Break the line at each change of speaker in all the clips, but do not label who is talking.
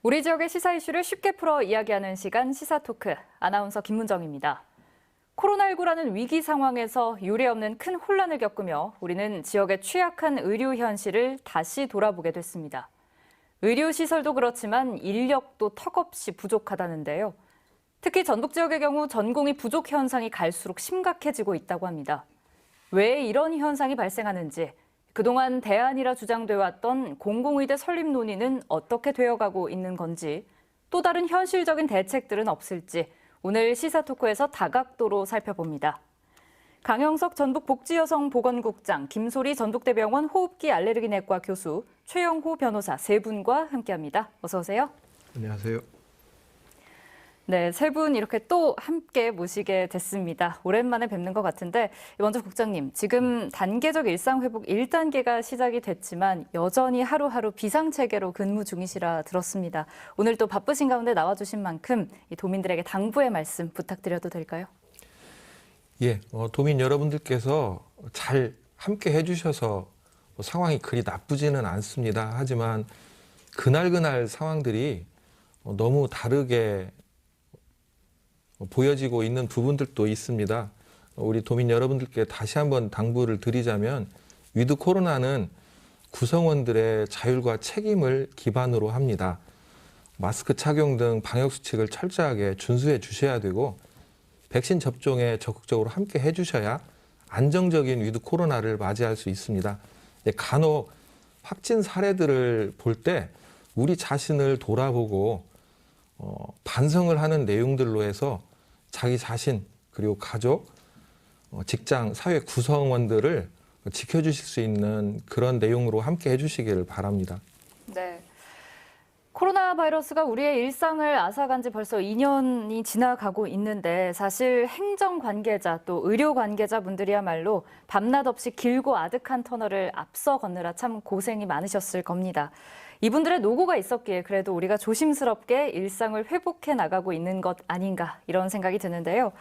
우리 지역의 시사 이슈를 쉽게 풀어 이야기하는 시간 시사토크, 아나운서 김문정입니다. 코로나19라는 위기 상황에서 유례없는 큰 혼란을 겪으며 우리는 지역의 취약한 의료 현실을 다시 돌아보게 됐습니다. 의료시설도 그렇지만 인력도 턱없이 부족하다는데요. 특히 전북 지역의 경우 전공의 부족 현상이 갈수록 심각해지고 있다고 합니다. 왜 이런 현상이 발생하는지, 그동안 대안이라 주장돼 왔던 공공의대 설립 논의는 어떻게 되어가고 있는 건지, 또 다른 현실적인 대책들은 없을지 오늘 시사토크에서 다각도로 살펴봅니다. 강영석 전북복지여성보건국장, 김소리 전북대병원 호흡기 알레르기내과 교수, 최영호 변호사 세 분과 함께합니다. 어서 오세요.
안녕하세요.
네, 세 분 이렇게 또 함께 모시게 됐습니다. 오랜만에 뵙는 것 같은데 먼저 국장님, 지금 단계적 일상 회복 1단계가 시작이 됐지만 여전히 하루하루 비상체계로 근무 중이시라 들었습니다. 오늘 또 바쁘신 가운데 나와주신 만큼 이 도민들에게 당부의 말씀 부탁드려도 될까요?
예, 도민 여러분들께서 잘 함께 해주셔서 상황이 그리 나쁘지는 않습니다. 하지만 그날 상황들이 너무 다르게 보여지고 있는 부분들도 있습니다. 우리 도민 여러분들께 다시 한번 당부를 드리자면 위드 코로나는 구성원들의 자율과 책임을 기반으로 합니다. 마스크 착용 등 방역수칙을 철저하게 준수해 주셔야 되고 백신 접종에 적극적으로 함께 해주셔야 안정적인 위드 코로나를 맞이할 수 있습니다. 간혹 확진 사례들을 볼 때 우리 자신을 돌아보고 반성을 하는 내용들로 해서 자기 자신 그리고 가족, 직장, 사회 구성원들을 지켜주실 수 있는 그런 내용으로 함께 해주시기를 바랍니다.
네. 코로나 바이러스가 우리의 일상을 앗아간 지 벌써 2년이 지나가고 있는데 사실 행정 관계자 또 의료 관계자분들이야말로 밤낮 없이 길고 아득한 터널을 앞서 걷느라 참 고생이 많으셨을 겁니다. 이분들의 노고가 있었기에 그래도 우리가 조심스럽게 일상을 회복해 나가고 있는 것 아닌가 이런 생각이 드는데요.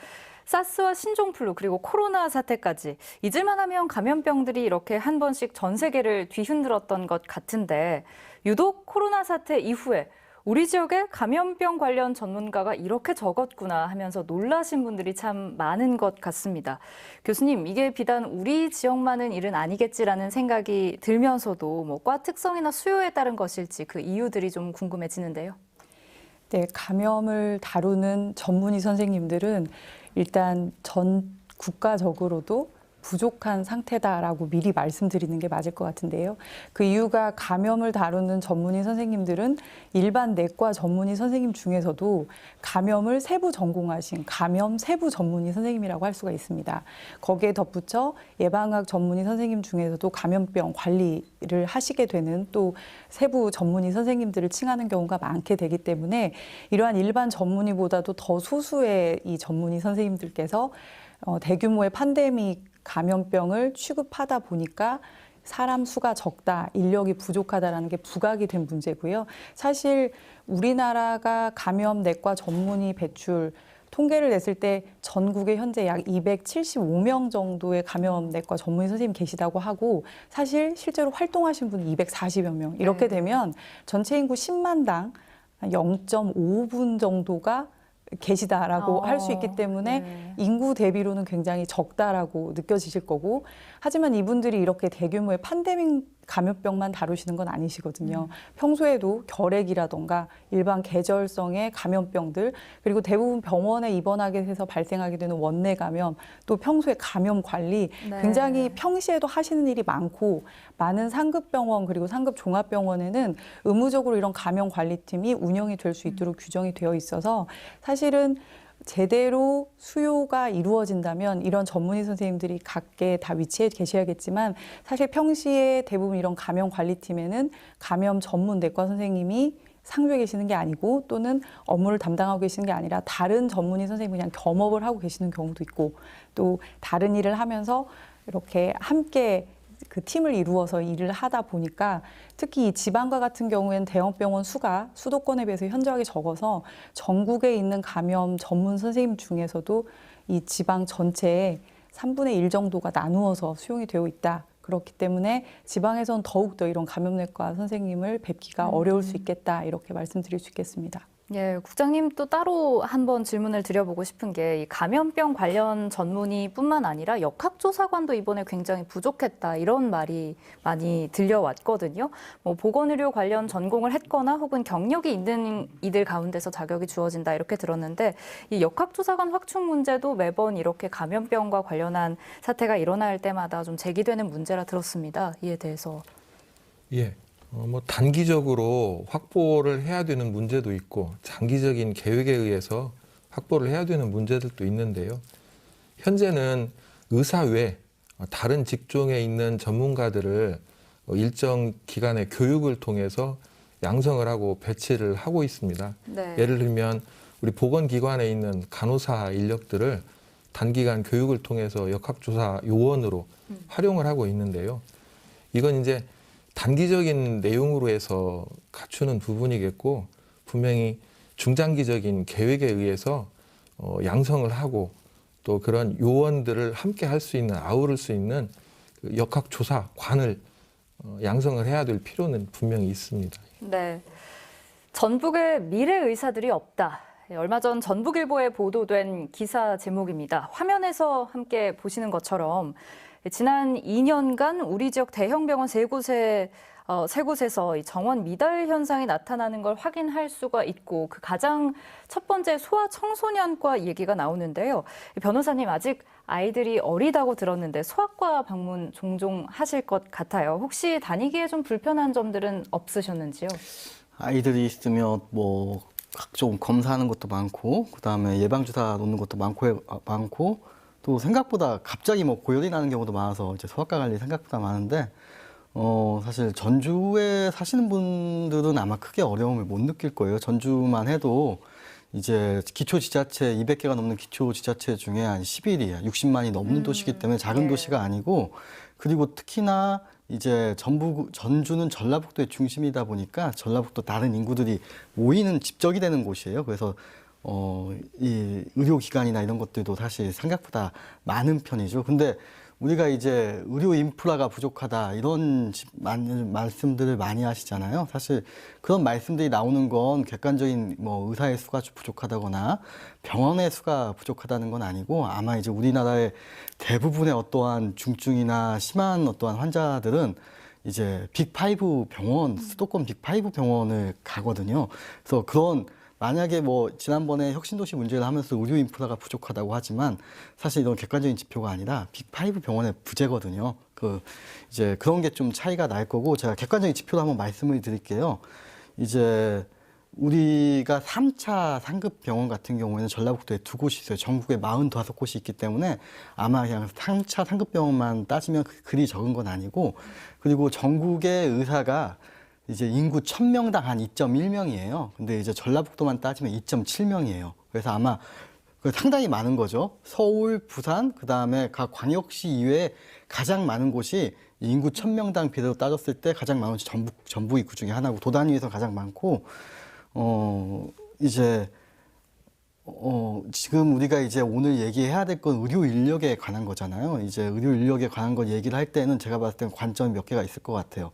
사스와 신종플루 그리고 코로나 사태까지 잊을만 하면 감염병들이 이렇게 한 번씩 전 세계를 뒤흔들었던 것 같은데 유독 코로나 사태 이후에 우리 지역에 감염병 관련 전문가가 이렇게 적었구나 하면서 놀라신 분들이 참 많은 것 같습니다. 교수님, 이게 비단 우리 지역만은 일은 아니겠지라는 생각이 들면서도 과 특성이나 수요에 따른 것일지 그 이유들이 좀 궁금해지는데요.
네, 감염을 다루는 전문의 선생님들은 일단 전 국가적으로도 부족한 상태다라고 미리 말씀드리는 게 맞을 것 같은데요. 그 이유가 감염을 다루는 전문의 선생님들은 일반 내과 전문의 선생님 중에서도 감염을 세부 전공하신 감염 세부 전문의 선생님이라고 할 수가 있습니다. 거기에 덧붙여 예방학 전문의 선생님 중에서도 감염병 관리를 하시게 되는 또 세부 전문의 선생님들을 칭하는 경우가 많게 되기 때문에 이러한 일반 전문의보다도 더 소수의 이 전문의 선생님들께서 대규모의 팬데믹 감염병을 취급하다 보니까 사람 수가 적다, 인력이 부족하다라는 게 부각이 된 문제고요. 사실 우리나라가 감염 내과 전문의 배출 통계를 냈을 때 전국에 현재 약 275명 정도의 감염 내과 전문의 선생님 계시다고 하고 사실 실제로 활동하신 분이 240여 명. 이렇게 되면 전체 인구 10만당 0.5분 정도가 계시다라고 할 수 있기 때문에
네.
인구 대비로는 굉장히 적다라고 느껴지실 거고 하지만 이분들이 이렇게 대규모의 팬데믹 감염병만 다루시는 건 아니시거든요. 평소에도 결핵이라던가 일반 계절성의 감염병들 그리고 대부분 병원에 입원하게 돼서 발생하게 되는 원내 감염 또 평소에 감염 관리
네.
굉장히 평시에도 하시는 일이 많고 많은 상급병원 그리고 상급종합병원에는 의무적으로 이런 감염 관리팀이 운영이 될 수 있도록 규정이 되어 있어서 사실은 제대로 수요가 이루어진다면 이런 전문의 선생님들이 각계 다 위치해 계셔야겠지만 사실 평시에 대부분 이런 감염 관리팀에는 감염 전문 내과 선생님이 상주해 계시는 게 아니고 또는 업무를 담당하고 계시는 게 아니라 다른 전문의 선생님이 그냥 겸업을 하고 계시는 경우도 있고 또 다른 일을 하면서 이렇게 함께 그 팀을 이루어서 일을 하다 보니까 특히 이 지방과 같은 경우에는 대형병원 수가 수도권에 비해서 현저하게 적어서 전국에 있는 감염 전문 선생님 중에서도 이 지방 전체에 3분의 1 정도가 나누어서 수용이 되어 있다. 그렇기 때문에 지방에선 더욱더 이런 감염내과 선생님을 뵙기가 어려울 수 있겠다 이렇게 말씀드릴 수 있겠습니다.
예, 국장님 또 따로 한번 질문을 드려보고 싶은 게 이 감염병 관련 전문의뿐만 아니라 역학조사관도 이번에 굉장히 부족했다 이런 말이 많이 들려왔거든요. 뭐 보건의료 관련 전공을 했거나 혹은 경력이 있는 이들 가운데서 자격이 주어진다 이렇게 들었는데 이 역학조사관 확충 문제도 매번 이렇게 감염병과 관련한 사태가 일어날 때마다 좀 제기되는 문제라 들었습니다. 이에 대해서.
예. 뭐 단기적으로 확보를 해야 되는 문제도 있고 장기적인 계획에 의해서 확보를 해야 되는 문제들도 있는데요. 현재는 의사 외 다른 직종에 있는 전문가들을 일정 기간의 교육을 통해서 양성을 하고 배치를 하고 있습니다.
네.
예를 들면 우리 보건기관에 있는 간호사 인력들을 단기간 교육을 통해서 역학조사 요원으로 활용을 하고 있는데요. 이건 이제 단기적인 내용으로 해서 갖추는 부분이겠고 분명히 중장기적인 계획에 의해서 양성을 하고 또 그런 요원들을 함께 할 수 있는 아우를 수 있는 그 역학조사관을 양성을 해야 될 필요는 분명히 있습니다.
네. 전북에 미래 의사들이 없다. 얼마 전 전북일보에 보도된 기사 제목입니다. 화면에서 함께 보시는 것처럼 지난 2년간 우리 지역 대형 병원 세 곳에서 이 정원 미달 현상이 나타나는 걸 확인할 수가 있고 그 가장 첫 번째 소아청소년과 얘기가 나오는데요. 변호사님 아직 아이들이 어리다고 들었는데 소아과 방문 종종 하실 것 같아요. 혹시 다니기에 좀 불편한 점들은 없으셨는지요?
아이들이 있으면 뭐 각종 검사하는 것도 많고 그다음에 예방주사 놓는 것도 많고 또 생각보다 갑자기 뭐 고열이 나는 경우도 많아서 이제 소아과 관리 생각보다 많은데 사실 전주에 사시는 분들은 아마 크게 어려움을 못 느낄 거예요. 전주만 해도 이제 기초지자체 200개가 넘는 기초지자체 중에 한 11위, 60만이 넘는 도시이기 때문에 작은
네.
도시가 아니고 그리고 특히나 이제 전주는 전라북도의 중심이다 보니까 전라북도 다른 인구들이 모이는 집적이 되는 곳이에요. 그래서 이 의료기관이나 이런 것들도 사실 생각보다 많은 편이죠. 근데 우리가 이제 의료 인프라가 부족하다 이런 말씀들을 많이 하시잖아요. 사실 그런 말씀들이 나오는 건 객관적인 뭐 의사의 수가 부족하다거나 병원의 수가 부족하다는 건 아니고 아마 이제 우리나라의 대부분의 어떠한 중증이나 심한 어떠한 환자들은 이제 빅5 병원, 수도권 빅5 병원을 가거든요. 그래서 그런 만약에 뭐 지난번에 혁신도시 문제를 하면서 의료 인프라가 부족하다고 하지만 사실 이런 객관적인 지표가 아니라 빅5 병원의 부재거든요. 이제 그런 게 좀 차이가 날 거고 제가 객관적인 지표로 한번 말씀을 드릴게요. 이제 우리가 3차 상급 병원 같은 경우에는 전라북도에 2곳이 있어요. 전국에 45곳이 있기 때문에 아마 그냥 3차 상급 병원만 따지면 그리 적은 건 아니고 그리고 전국의 의사가 이제 인구 1000명당 한 2.1명이에요. 근데 이제 전라북도만 따지면 2.7명이에요. 그래서 아마 상당히 많은 거죠. 서울, 부산, 그 다음에 각 광역시 이외에 가장 많은 곳이 인구 1000명당 비례로 따졌을 때 가장 많은 곳이 전북 입구 중에 하나고 도단위에서 가장 많고, 지금 우리가 이제 오늘 얘기해야 될 건 의료 인력에 관한 거잖아요. 이제 의료 인력에 관한 걸 얘기를 할 때는 제가 봤을 때는 관점이 몇 개가 있을 것 같아요.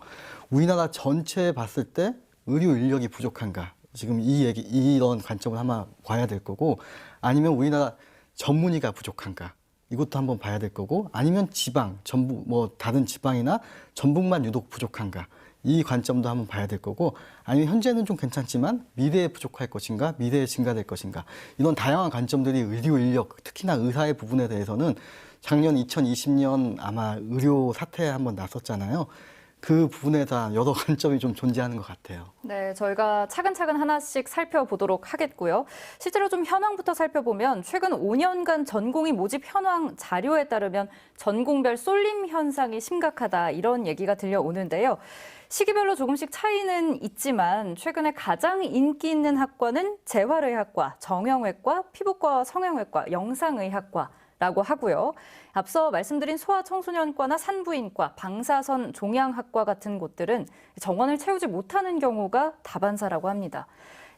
우리나라 전체에 봤을 때 의료 인력이 부족한가? 지금 이런 관점을 한번 봐야 될 거고, 아니면 우리나라 전문의가 부족한가? 이것도 한번 봐야 될 거고, 아니면 지방, 전북, 뭐 다른 지방이나 전북만 유독 부족한가? 이 관점도 한번 봐야 될 거고, 아니면 현재는 좀 괜찮지만 미래에 부족할 것인가, 미래에 증가될 것인가, 이런 다양한 관점들이 의료 인력, 특히나 의사의 부분에 대해서는 작년 2020년 아마 의료 사태에 한번 났었잖아요. 그 부분에 대한 여러 관점이 좀 존재하는 것 같아요.
네, 저희가 차근차근 하나씩 살펴보도록 하겠고요. 실제로 좀 현황부터 살펴보면 최근 5년간 전공의 모집 현황 자료에 따르면 전공별 쏠림 현상이 심각하다 이런 얘기가 들려오는데요. 시기별로 조금씩 차이는 있지만 최근에 가장 인기 있는 학과는 재활의학과, 정형외과, 피부과, 성형외과, 영상의학과라고 하고요. 앞서 말씀드린 소아청소년과나 산부인과, 방사선 종양학과 같은 곳들은 정원을 채우지 못하는 경우가 다반사라고 합니다.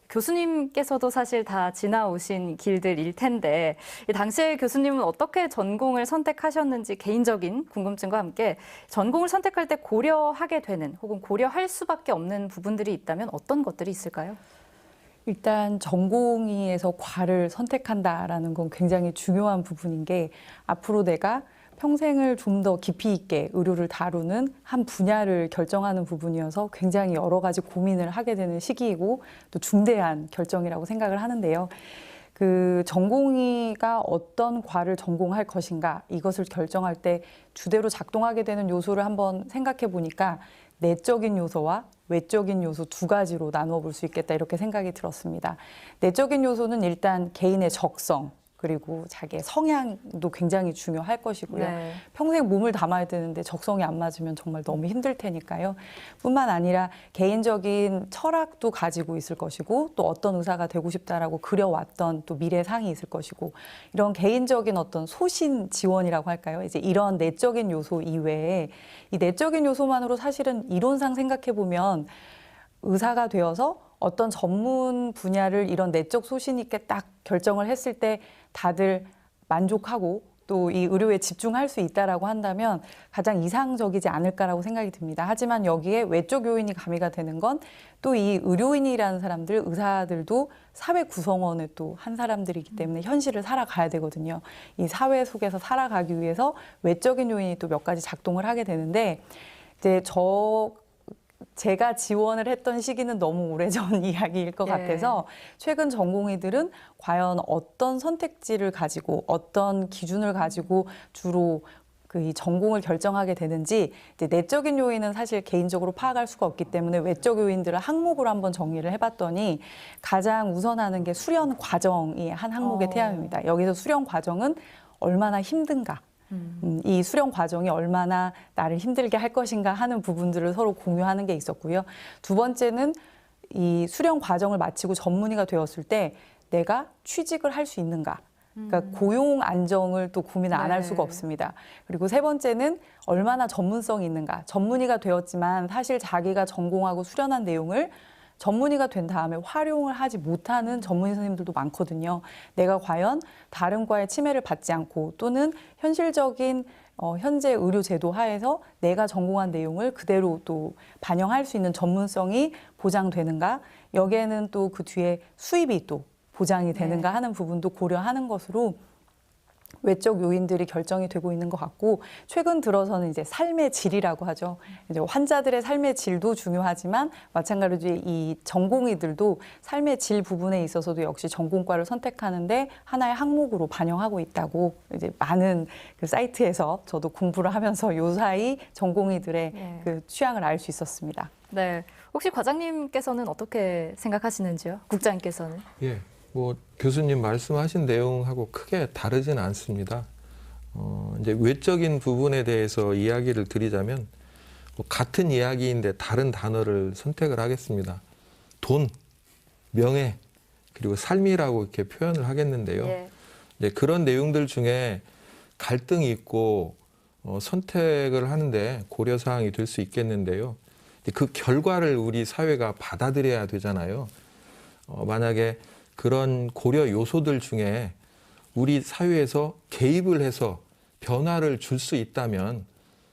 교수님께서도 사실 다 지나오신 길들일 텐데 이 당시에 교수님은 어떻게 전공을 선택하셨는지 개인적인 궁금증과 함께 전공을 선택할 때 고려하게 되는 혹은 고려할 수밖에 없는 부분들이 있다면 어떤 것들이 있을까요?
일단 전공의에서 과를 선택한다라는 건 굉장히 중요한 부분인 게 앞으로 내가 평생을 좀 더 깊이 있게 의료를 다루는 한 분야를 결정하는 부분이어서 굉장히 여러 가지 고민을 하게 되는 시기이고 또 중대한 결정이라고 생각을 하는데요. 그 전공의가 어떤 과를 전공할 것인가 이것을 결정할 때 주대로 작동하게 되는 요소를 한번 생각해 보니까 내적인 요소와 외적인 요소 두 가지로 나누어 볼 수 있겠다 이렇게 생각이 들었습니다. 내적인 요소는 일단 개인의 적성 그리고 자기의 성향도 굉장히 중요할 것이고요.
네.
평생 몸을 담아야 되는데 적성이 안 맞으면 정말 너무 힘들 테니까요. 뿐만 아니라 개인적인 철학도 가지고 있을 것이고 또 어떤 의사가 되고 싶다라고 그려왔던 또 미래상이 있을 것이고 이런 개인적인 어떤 소신 지원이라고 할까요? 이제 이런 내적인 요소 이외에 이 내적인 요소만으로 사실은 이론상 생각해 보면 의사가 되어서 어떤 전문 분야를 이런 내적 소신 있게 딱 결정을 했을 때 다들 만족하고 또 이 의료에 집중할 수 있다라고 한다면 가장 이상적이지 않을까라고 생각이 듭니다. 하지만 여기에 외적 요인이 가미가 되는 건 또 이 의료인이라는 사람들, 의사들도 사회 구성원의 또 한 사람들이기 때문에 현실을 살아가야 되거든요. 이 사회 속에서 살아가기 위해서 외적인 요인이 또 몇 가지 작동을 하게 되는데 이제 제가 지원을 했던 시기는 너무 오래전 이야기일 것
예.
같아서 최근 전공의들은 과연 어떤 선택지를 가지고 어떤 기준을 가지고 주로 이 전공을 결정하게 되는지 이제 내적인 요인은 사실 개인적으로 파악할 수가 없기 때문에 외적 요인들을 항목으로 한번 정리를 해봤더니 가장 우선하는 게 수련 과정이 한 항목의 태양입니다. 여기서 수련 과정은 얼마나 힘든가. 이 수련 과정이 얼마나 나를 힘들게 할 것인가 하는 부분들을 서로 공유하는 게 있었고요. 두 번째는 이 수련 과정을 마치고 전문의가 되었을 때 내가 취직을 할 수 있는가. 그러니까 고용 안정을 또 고민을 안 할 수가 없습니다. 그리고 세 번째는 얼마나 전문성이 있는가. 전문의가 되었지만 사실 자기가 전공하고 수련한 내용을 전문의가 된 다음에 활용을 하지 못하는 전문의 선생님들도 많거든요. 내가 과연 다른 과의 침해를 받지 않고 또는 현실적인 현재 의료 제도 하에서 내가 전공한 내용을 그대로 또 반영할 수 있는 전문성이 보장되는가? 여기에는 또 그 뒤에 수입이 또 보장이 되는가 하는 부분도 고려하는 것으로 외적 요인들이 결정이 되고 있는 것 같고 최근 들어서는 이제 삶의 질이라고 하죠. 이제 환자들의 삶의 질도 중요하지만 마찬가지로 이 전공의들도 삶의 질 부분에 있어서도 역시 전공과를 선택하는데 하나의 항목으로 반영하고 있다고 이제 많은 그 사이트에서 저도 공부를 하면서 요사이 전공의들의 그 취향을 알 수 있었습니다.
네. 혹시 과장님께서는 어떻게 생각하시는지요? 국장님께서는?
예. 뭐 교수님 말씀하신 내용하고 크게 다르지는 않습니다. 이제 외적인 부분에 대해서 이야기를 드리자면 뭐 같은 이야기인데 다른 단어를 선택을 하겠습니다. 돈, 명예, 그리고 삶이라고 이렇게 표현을 하겠는데요.
예.
이제 그런 내용들 중에 갈등이 있고 선택을 하는데 고려 사항이 될 수 있겠는데요. 그 결과를 우리 사회가 받아들여야 되잖아요. 만약에 그런 고려 요소들 중에 우리 사회에서 개입을 해서 변화를 줄 수 있다면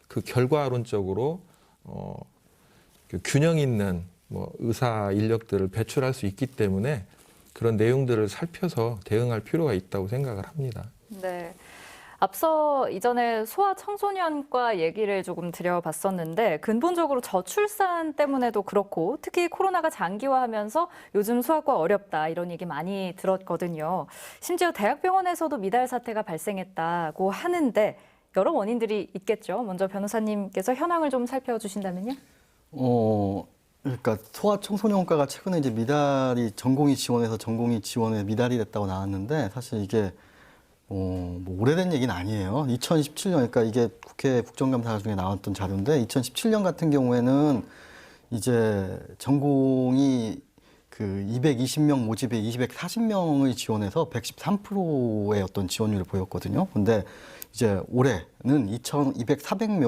그 결과론적으로 그 균형 있는 뭐 의사 인력들을 배출할 수 있기 때문에 그런 내용들을 살펴서 대응할 필요가 있다고 생각을 합니다.
네. 앞서 이전에 소아청소년과 얘기를 조금 드려봤었는데 근본적으로 저출산 때문에도 그렇고 특히 코로나가 장기화하면서 요즘 소아과 어렵다 이런 얘기 많이 들었거든요. 심지어 대학병원에서도 미달 사태가 발생했다고 하는데 여러 원인들이 있겠죠. 먼저 변호사님께서 현황을 좀 살펴주신다면요.
그러니까 소아청소년과가 최근에 이제 미달이 전공의 지원에서 전공의 지원에 미달이 됐다고 나왔는데 사실 이게 뭐 오래된 얘기는 아니에요. 2017년, 그러니까 이게 국회 국정감사 중에 나왔던 자료인데 2017년 같은 경우에는 이제 전공이 그 220명 모집에 240명의 지원에서 113%의 어떤 지원율을 보였거든요. 근데 이제 올해는 204명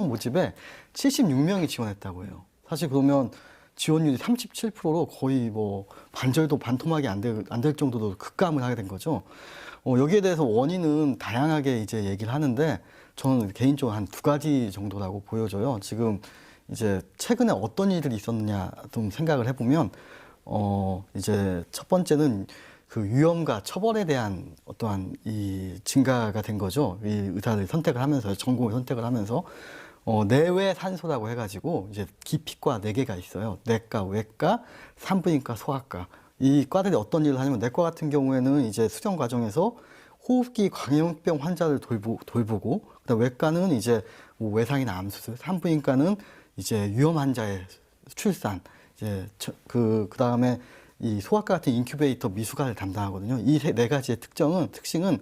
모집에 76명이 지원했다고 해요. 사실 그러면 지원율이 37%로 거의 뭐 반절도 반토막이 안 될 정도로 급감을 하게 된 거죠. 여기에 대해서 원인은 다양하게 이제 얘기를 하는데 저는 개인적으로 한 두 가지 정도라고 보여져요. 지금 이제 최근에 어떤 일들이 있었느냐 좀 생각을 해보면 이제 첫 번째는 그 위험과 처벌에 대한 어떠한 이 증가가 된 거죠. 이 의사를 선택을 하면서 전공을 선택을 하면서 내외 산소라고 해가지고 이제 기피과 4개가 있어요. 내과, 외과, 산부인과, 소아과. 이 과들이 어떤 일을 하냐면 내과 같은 경우에는 이제 수련 과정에서 호흡기 광염병 환자를 돌보고 그다음 외과는 이제 뭐 외상이나 암수술, 산부인과는 이제 위험 환자의 출산, 이제 그다음에 이 소아과 같은 인큐베이터 미숙아를 담당하거든요. 이 네 가지의 특징은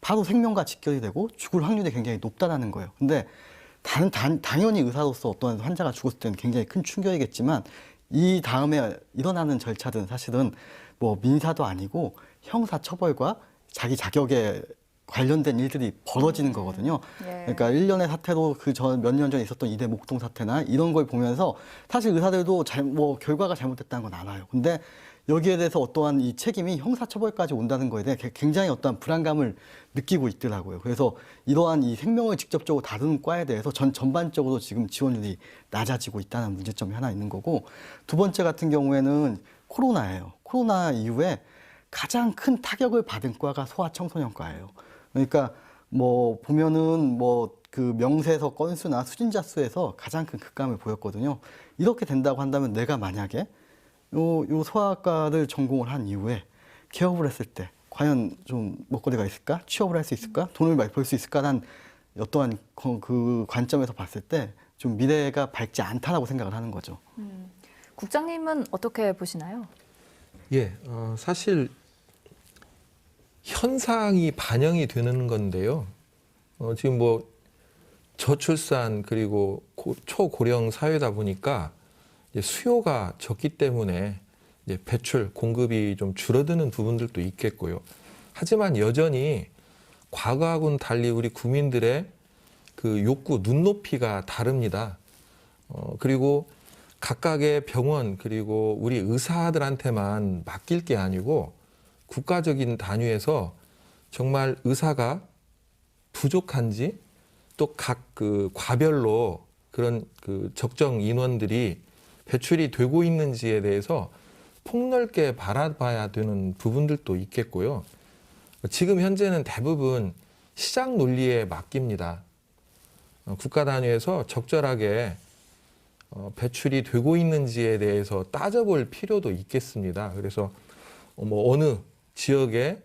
바로 생명과 직결이 되고 죽을 확률이 굉장히 높다라는 거예요. 근데 당연히 의사로서 어떤 환자가 죽었을 때는 굉장히 큰 충격이겠지만 이 다음에 일어나는 절차들은 사실은 뭐 민사도 아니고 형사 처벌과 자기 자격에 관련된 일들이 벌어지는 거거든요. 그러니까 일련의 사태로 그 전 몇 년 전에 있었던 이대 목동 사태나 이런 걸 보면서 사실 의사들도 뭐 결과가 잘못됐다는 건 알아요. 근데 여기에 대해서 어떠한 이 책임이 형사처벌까지 온다는 거에 대해 굉장히 어떠한 불안감을 느끼고 있더라고요. 그래서 이러한 이 생명을 직접적으로 다루는 과에 대해서 전반적으로 지금 지원율이 낮아지고 있다는 문제점이 하나 있는 거고, 두 번째 같은 경우에는 코로나예요. 코로나 이후에 가장 큰 타격을 받은 과가 소아청소년과예요. 그러니까 뭐 보면은 뭐 그 명세서 건수나 수진자 수에서 가장 큰 급감을 보였거든요. 이렇게 된다고 한다면 내가 만약에 요 소아과를 전공을 한 이후에 개업을 했을 때 과연 좀 먹거리가 있을까? 취업을 할 수 있을까? 돈을 많이 벌 수 있을까라는 어떠한 그 관점에서 봤을 때 좀 미래가 밝지 않다라고 생각을 하는 거죠.
국장님은 어떻게 보시나요?
예, 사실 현상이 반영이 되는 건데요. 지금 뭐 저출산 그리고 초고령 사회다 보니까 이제 수요가 적기 때문에 이제 배출 공급이 좀 줄어드는 부분들도 있겠고요. 하지만 여전히 과거하고는 달리 우리 국민들의 그 욕구 눈높이가 다릅니다. 그리고 각각의 병원 그리고 우리 의사들한테만 맡길 게 아니고 국가적인 단위에서 정말 의사가 부족한지 또 각 그 과별로 그런 그 적정 인원들이 배출이 되고 있는지에 대해서 폭넓게 바라봐야 되는 부분들도 있겠고요. 지금 현재는 대부분 시장 논리에 맡깁니다. 국가 단위에서 적절하게 배출이 되고 있는지에 대해서 따져볼 필요도 있겠습니다. 그래서 뭐 어느 지역에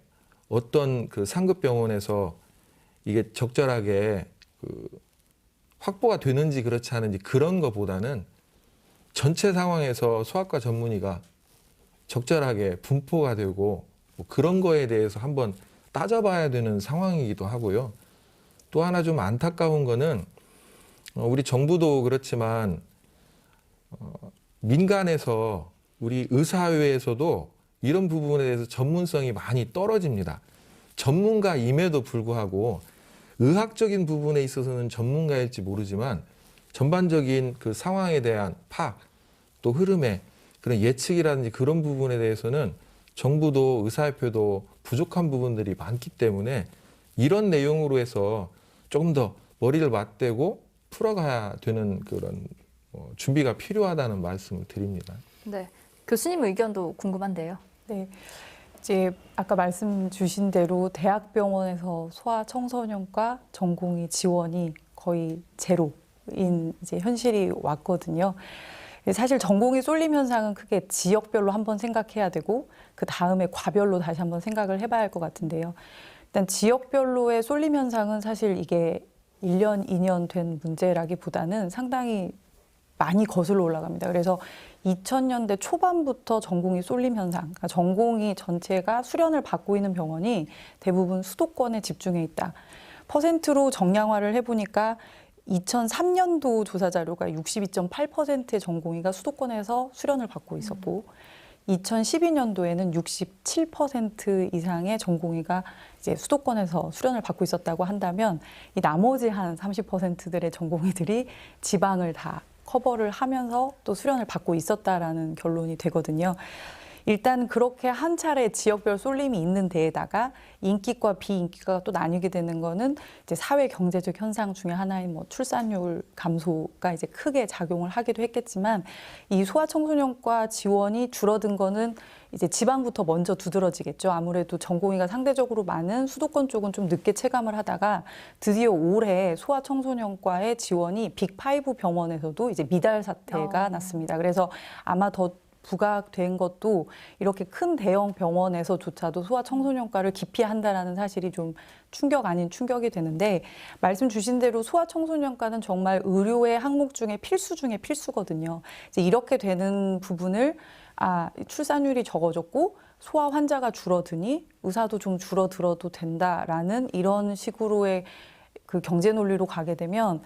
어떤 그 상급 병원에서 이게 적절하게 그 확보가 되는지 그렇지 않은지 그런 것보다는 전체 상황에서 소아과 전문의가 적절하게 분포가 되고 뭐 그런 거에 대해서 한번 따져봐야 되는 상황이기도 하고요. 또 하나 좀 안타까운 거는 우리 정부도 그렇지만 민간에서 우리 의사회에서도 이런 부분에 대해서 전문성이 많이 떨어집니다. 전문가임에도 불구하고 의학적인 부분에 있어서는 전문가일지 모르지만 전반적인 그 상황에 대한 파악, 또 흐름의 그런 예측이라든지 그런 부분에 대해서는 정부도 의사협회도 부족한 부분들이 많기 때문에 이런 내용으로 해서 조금 더 머리를 맞대고 풀어가야 되는 그런 준비가 필요하다는 말씀을 드립니다.
네, 교수님 의견도 궁금한데요.
네. 이제 아까 말씀 주신 대로 대학병원에서 소아청소년과 전공의 지원이 거의 제로인 이제 현실이 왔거든요. 사실 전공의 쏠림 현상은 크게 지역별로 한번 생각해야 되고 그 다음에 과별로 다시 한번 생각을 해봐야 할 것 같은데요. 일단 지역별로의 쏠림 현상은 사실 이게 1년, 2년 된 문제라기보다는 상당히 많이 거슬러 올라갑니다. 그래서 2000년대 초반부터 전공의 쏠림 현상, 그러니까 전공의 전체가 수련을 받고 있는 병원이 대부분 수도권에 집중해 있다. 퍼센트로 정량화를 해보니까 2003년도 조사 자료가 62.8%의 전공의가 수도권에서 수련을 받고 있었고 2012년도에는 67% 이상의 전공의가 이제 수도권에서 수련을 받고 있었다고 한다면 이 나머지 한 30%들의 전공의들이 지방을 다 커버를 하면서 또 수련을 받고 있었다라는 결론이 되거든요. 일단 그렇게 한 차례 지역별 쏠림이 있는 데에다가 인기과 비인기가 또 나뉘게 되는 거는 이제 사회 경제적 현상 중에 하나인 뭐 출산율 감소가 이제 크게 작용을 하기도 했겠지만 이 소아청소년과 지원이 줄어든 거는 이제 지방부터 먼저 두드러지겠죠. 아무래도 전공의가 상대적으로 많은 수도권 쪽은 좀 늦게 체감을 하다가 드디어 올해 소아청소년과의 지원이 빅5 병원에서도 이제 미달 사태가 났습니다. 그래서 아마 더 부각된 것도 이렇게 큰 대형 병원에서조차도 소아청소년과를 기피한다라는 사실이 좀 충격 아닌 충격이 되는데 말씀 주신 대로 소아청소년과는 정말 의료의 항목 중에 필수 중에 필수거든요. 이제 이렇게 되는 부분을 출산율이 적어졌고 소아 환자가 줄어드니 의사도 좀 줄어들어도 된다라는 이런 식으로의 그 경제 논리로 가게 되면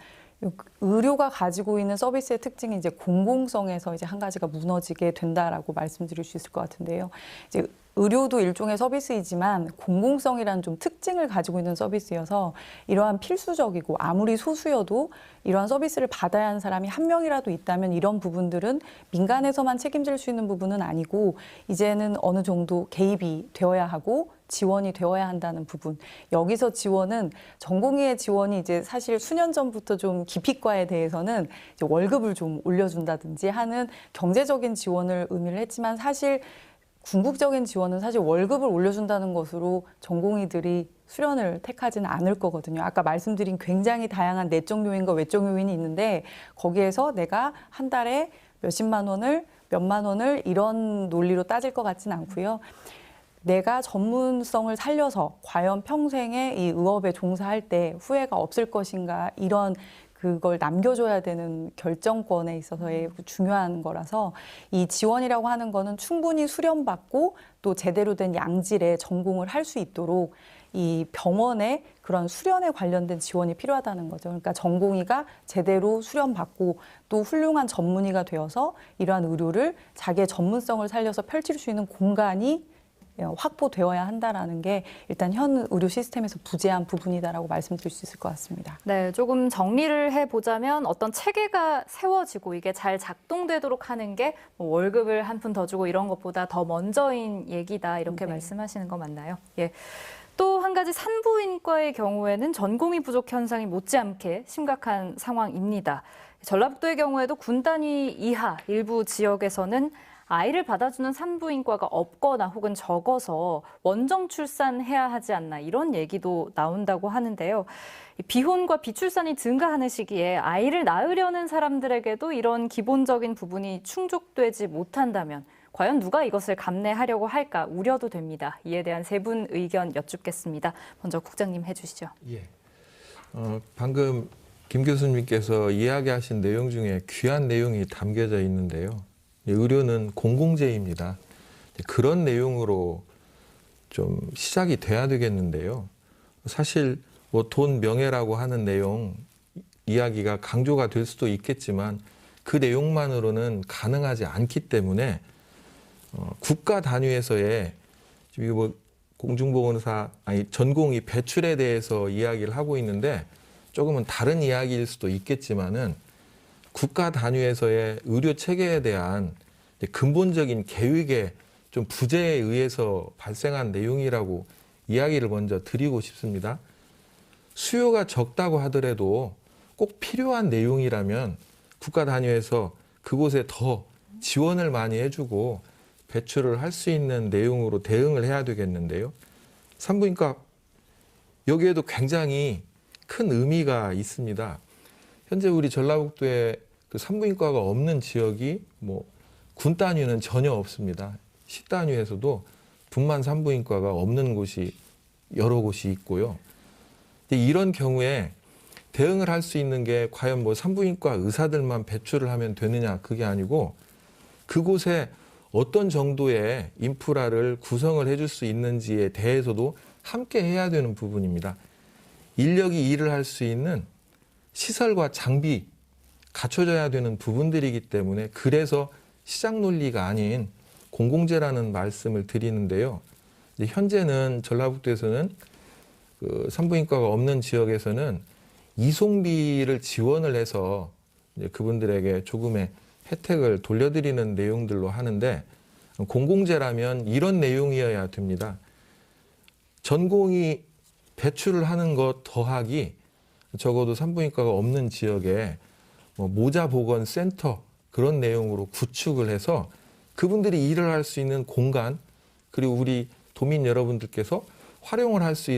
의료가 가지고 있는 서비스의 특징이 이제 공공성에서 이제 한 가지가 무너지게 된다라고 말씀드릴 수 있을 것 같은데요. 이제 의료도 일종의 서비스이지만 공공성이라는 좀 특징을 가지고 있는 서비스여서 이러한 필수적이고 아무리 소수여도 이러한 서비스를 받아야 하는 사람이 한 명이라도 있다면 이런 부분들은 민간에서만 책임질 수 있는 부분은 아니고 이제는 어느 정도 개입이 되어야 하고 지원이 되어야 한다는 부분. 여기서 지원은 전공의의 지원이 이제 사실 수년 전부터 좀 기피과에 대해서는 이제 월급을 좀 올려준다든지 하는 경제적인 지원을 의미를 했지만 사실 궁극적인 지원은 사실 월급을 올려준다는 것으로 전공의들이 수련을 택하지는 않을 거거든요. 아까 말씀드린 굉장히 다양한 내적 요인과 외적 요인이 있는데 거기에서 내가 한 달에 몇십만 원을 몇만 원을 이런 논리로 따질 것 같지는 않고요. 내가 전문성을 살려서 과연 평생에 이 의업에 종사할 때 후회가 없을 것인가 이런 그걸 남겨줘야 되는 결정권에 있어서의 중요한 거라서 이 지원이라고 하는 거는 충분히 수련받고 또 제대로 된 양질의 전공을 할 수 있도록 이 병원에 그런 수련에 관련된 지원이 필요하다는 거죠. 그러니까 전공의가 제대로 수련받고 또 훌륭한 전문의가 되어서 이러한 의료를 자기의 전문성을 살려서 펼칠 수 있는 공간이 확보되어야 한다라는 게 일단 현 의료 시스템에서 부재한 부분이다라고 말씀드릴 수 있을 것 같습니다.
네, 조금 정리를 해보자면 어떤 체계가 세워지고 이게 잘 작동되도록 하는 게 뭐 월급을 한 푼 더 주고 이런 것보다 더 먼저인 얘기다 이렇게
네.
말씀하시는 거 맞나요? 예. 또 한 가지 산부인과의 경우에는 전공의 부족 현상이 못지않게 심각한 상황입니다. 전라북도의 경우에도 군 단위 이하 일부 지역에서는 아이를 받아주는 산부인과가 없거나 혹은 적어서 원정 출산해야 하지 않나 이런 얘기도 나온다고 하는데요. 비혼과 비출산이 증가하는 시기에 아이를 낳으려는 사람들에게도 이런 기본적인 부분이 충족되지 못한다면 과연 누가 이것을 감내하려고 할까 우려도 됩니다. 이에 대한 세 분 의견 여쭙겠습니다. 먼저 국장님 해주시죠.
예. 방금 김 교수님께서 이야기하신 내용 중에 귀한 내용이 담겨져 있는데요. 의료는 공공재입니다. 그런 내용으로 좀 시작이 돼야 되겠는데요. 사실 뭐 돈 명예라고 하는 내용 이야기가 강조가 될 수도 있겠지만 그 내용만으로는 가능하지 않기 때문에 국가 단위에서의 지금 뭐 공중보건사 전공의 배출에 대해서 이야기를 하고 있는데 조금은 다른 이야기일 수도 있겠지만은 국가 단위에서의 의료 체계에 대한 근본적인 계획의 좀 부재에 의해서 발생한 내용이라고 이야기를 먼저 드리고 싶습니다. 수요가 적다고 하더라도 꼭 필요한 내용이라면 국가 단위에서 그곳에 더 지원을 많이 해주고 배출을 할 수 있는 내용으로 대응을 해야 되겠는데요. 산부인과 여기에도 굉장히 큰 의미가 있습니다. 현재 우리 전라북도에 그 산부인과가 없는 지역이 뭐 군 단위는 전혀 없습니다. 시 단위에서도 분만 산부인과가 없는 곳이 여러 곳이 있고요. 이런 경우에 대응을 할 수 있는 게 과연 뭐 산부인과 의사들만 배출을 하면 되느냐 그게 아니고 그곳에 어떤 정도의 인프라를 구성을 해줄 수 있는지에 대해서도 함께 해야 되는 부분입니다. 인력이 일을 할 수 있는 시설과 장비 갖춰져야 되는 부분들이기 때문에 그래서 시장 논리가 아닌 공공재라는 말씀을 드리는데요. 현재는 전라북도에서는 그 산부인과가 없는 지역에서는 이송비를 지원을 해서 이제 그분들에게 조금의 혜택을 돌려드리는 내용들로 하는데 공공재라면 이런 내용이어야 됩니다. 전공의 배출을 하는 것 더하기 적어도 산부인과가 없는 지역에 뭐 모자보건센터 그런 내용으로 구축을 해서 그분들이 일을 할 수 있는 공간 그리고 우리 도민 여러분들께서 활용을 할 수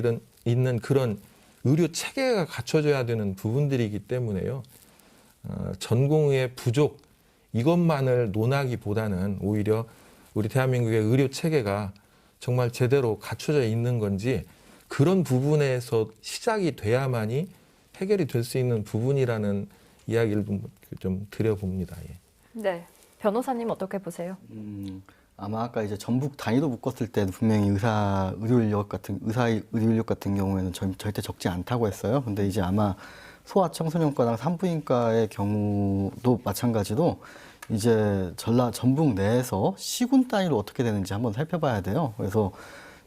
있는 그런 의료 체계가 갖춰져야 되는 부분들이기 때문에요. 전공의 부족 이것만을 논하기보다는 오히려 우리 대한민국의 의료 체계가 정말 제대로 갖춰져 있는 건지 그런 부분에서 시작이 돼야만이 해결이 될 수 있는 부분이라는 이야기를 좀 드려봅니다. 예.
네. 변호사님 어떻게 보세요?
아마 아까 이제 전북 단위로 묶었을 때 분명히 의사 의료 인력 같은 경우에는 절대 적지 않다고 했어요. 근데 이제 아마 소아청소년과랑 산부인과의 경우도 마찬가지로 이제 전북 내에서 시군 단위로 어떻게 되는지 한번 살펴봐야 돼요. 그래서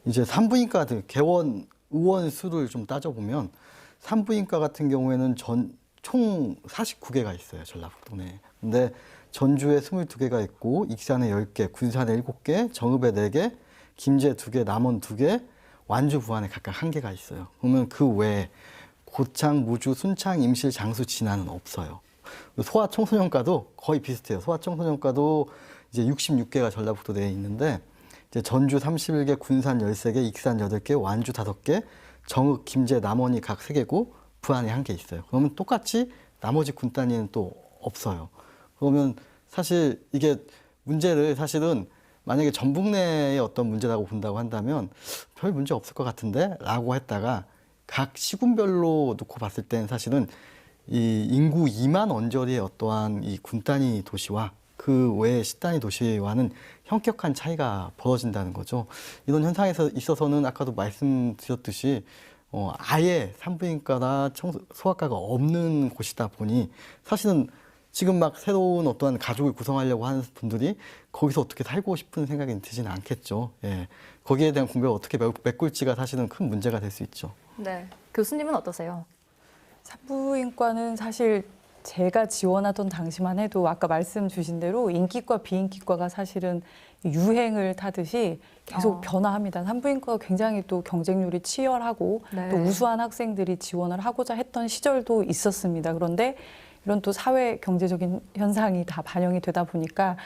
이제 산부인과 개원 의원 수를 좀 따져보면 산부인과 같은 경우에는 총 49개가 있어요, 전라북도 내에. 근데 전주에 22개가 있고 익산에 10개, 군산에 7개, 정읍에 4개, 김제 2개, 남원 2개, 완주, 부안에 각각 1개가 있어요. 그러면 그 외에 고창, 무주, 순창, 임실, 장수, 진안은 없어요. 소아청소년과도 거의 비슷해요. 소아청소년과도 이제 66개가 전라북도 내에 있는데 이제 전주 31개, 군산 13개, 익산 8개, 완주 5개, 정읍, 김제, 남원이 각 3개고 부안에 1개 있어요. 그러면 똑같이 나머지 군 단위는 또 없어요. 그러면 사실 이게 문제를 사실은 만약에 전북 내의 어떤 문제라고 본다고 한다면 별 문제 없을 것 같은데 라고 했다가 각 시군별로 놓고 봤을 때는 사실은 이 인구 2만 언저리의 어떠한 이 군 단위 도시와 그 외의 시 단위 도시와는 현격한 차이가 벌어진다는 거죠. 이런 현상에 있어서는 아까도 말씀드렸듯이 아예 산부인과나 소아과가 없는 곳이다 보니 사실은 지금 막 새로운 어떠한 가족을 구성하려고 하는 분들이 거기서 어떻게 살고 싶은 생각이 드지는 않겠죠. 예. 거기에 대한 공백을 어떻게 메꿀지가 사실은 큰 문제가 될 수 있죠.
네. 교수님은 어떠세요?
산부인과는 사실 제가 지원하던 당시만 해도 아까 말씀 주신 대로 인기과 비인기과가 사실은 유행을 타듯이 계속 변화합니다. 산부인과가 굉장히 또 경쟁률이 치열하고
네.
또 우수한 학생들이 지원을 하고자 했던 시절도 있었습니다. 그런데 이런 또 사회 경제적인 현상이 다 반영이 되다 보니까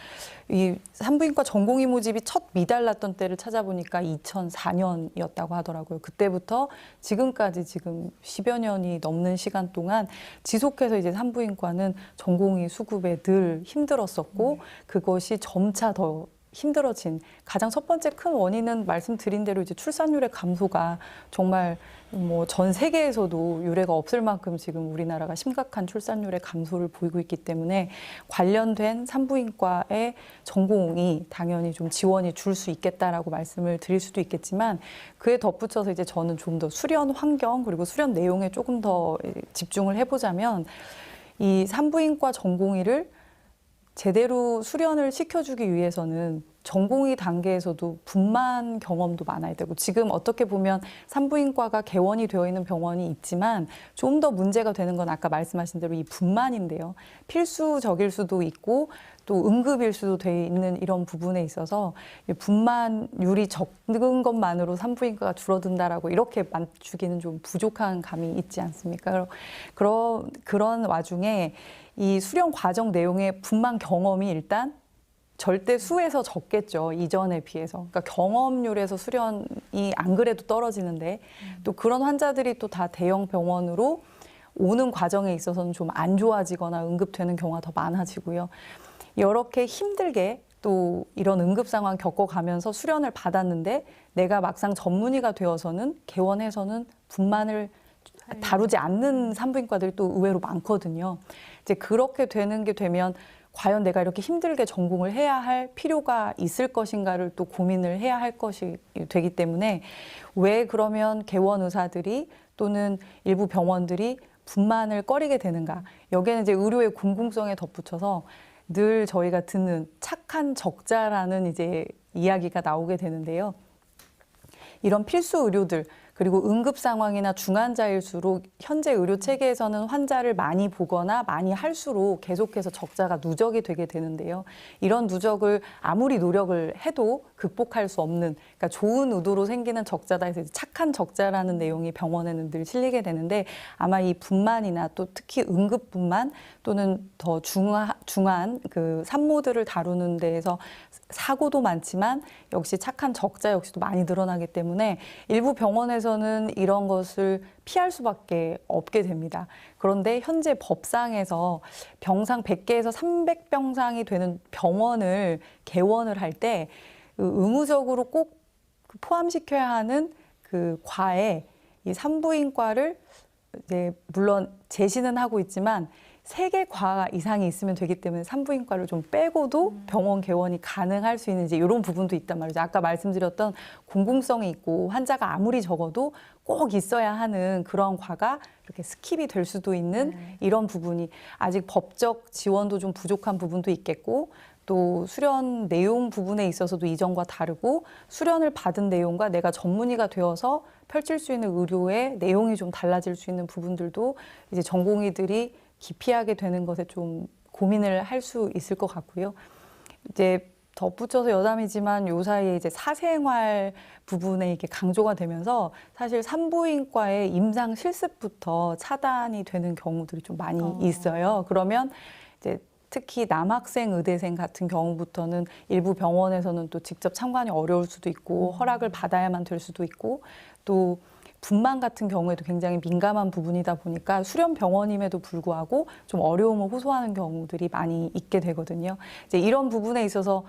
이 산부인과 전공의 모집이 첫 미달났던 때를 찾아보니까 2004년이었다고 하더라고요. 그때부터 지금까지 지금 10여 년이 넘는 시간 동안 지속해서 이제 산부인과는 전공의 수급에 늘 힘들었었고 그것이 점차 더 힘들어진 가장 첫 번째 큰 원인은 말씀드린 대로 이제 출산율의 감소가 정말 뭐 전 세계에서도 유례가 없을 만큼 지금 우리나라가 심각한 출산율의 감소를 보이고 있기 때문에 관련된 산부인과의 전공이 당연히 좀 지원이 줄 수 있겠다라고 말씀을 드릴 수도 있겠지만 그에 덧붙여서 이제 저는 좀 더 수련 환경 그리고 수련 내용에 조금 더 집중을 해보자면 이 산부인과 전공의를 제대로 수련을 시켜주기 위해서는 전공의 단계에서도 분만 경험도 많아야 되고 지금 어떻게 보면 산부인과가 개원이 되어 있는 병원이 있지만 좀 더 문제가 되는 건 아까 말씀하신 대로 이 분만인데요. 필수적일 수도 있고 또 응급일 수도 돼 있는 이런 부분에 있어서 분만율이 적은 것만으로 산부인과가 줄어든다라고 이렇게 맞추기는 좀 부족한 감이 있지 않습니까? 그런 와중에 이 수련 과정 내용의 분만 경험이 일단 절대 수에서 적겠죠. 이전에 비해서. 그러니까 경험률에서 수련이 안 그래도 떨어지는데 또 그런 환자들이 또 다 대형 병원으로 오는 과정에 있어서는 좀 안 좋아지거나 응급되는 경우가 더 많아지고요. 이렇게 힘들게 또 이런 응급 상황 겪어가면서 수련을 받았는데 내가 막상 전문의가 되어서는 개원해서는 분만을 다루지 않는 산부인과들이 또 의외로 많거든요. 이제 그렇게 되는 게 되면 과연 내가 이렇게 힘들게 전공을 해야 할 필요가 있을 것인가를 또 고민을 해야 할 것이 되기 때문에 왜 그러면 개원 의사들이 또는 일부 병원들이 분만을 꺼리게 되는가. 여기에는 이제 의료의 공공성에 덧붙여서 늘 저희가 듣는 착한 적자라는 이제 이야기가 나오게 되는데요. 이런 필수 의료들, 그리고 응급 상황이나 중환자일수록 현재 의료 체계에서는 환자를 많이 보거나 많이 할수록 계속해서 적자가 누적이 되게 되는데요. 이런 누적을 아무리 노력을 해도 극복할 수 없는, 그러니까 좋은 의도로 생기는 적자다 해서 착한 적자라는 내용이 병원에는 늘 실리게 되는데, 아마 이 분만이나 또 특히 응급분만 또는 더 중한 그 산모들을 다루는 데에서 사고도 많지만 역시 착한 적자 역시도 많이 늘어나기 때문에 일부 병원에서는 이런 것을 피할 수밖에 없게 됩니다. 그런데 현재 법상에서 병상 100개에서 300병상이 되는 병원을 개원을 할 때 의무적으로 꼭 포함시켜야 하는 그 과에 이 산부인과를 이제 물론 제시는 하고 있지만 3개 과 이상이 있으면 되기 때문에 산부인과를 좀 빼고도 병원 개원이 가능할 수 있는 이제 이런 부분도 있단 말이죠. 아까 말씀드렸던 공공성이 있고 환자가 아무리 적어도 꼭 있어야 하는 그런 과가 이렇게 스킵이 될 수도 있는 이런 부분이 아직 법적 지원도 좀 부족한 부분도 있겠고, 또 수련 내용 부분에 있어서도 이전과 다르고 수련을 받은 내용과 내가 전문의가 되어서 펼칠 수 있는 의료의 내용이 좀 달라질 수 있는 부분들도 이제 전공의들이 기피하게 되는 것에 좀 고민을 할 수 있을 것 같고요. 이제 덧붙여서 여담이지만 요 사이에 이제 사생활 부분에 이게 강조가 되면서 사실 산부인과의 임상 실습부터 차단이 되는 경우들이 좀 많이 있어요. 그러면 이제 특히 남학생 의대생 같은 경우부터는 일부 병원에서는 또 직접 참관이 어려울 수도 있고 허락을 받아야만 될 수도 있고, 또 분만 같은 경우에도 굉장히 민감한 부분이다 보니까 수련 병원임에도 불구하고 좀 어려움을 호소하는 경우들이 많이 있게 되거든요. 이제 이런 부분에 있어서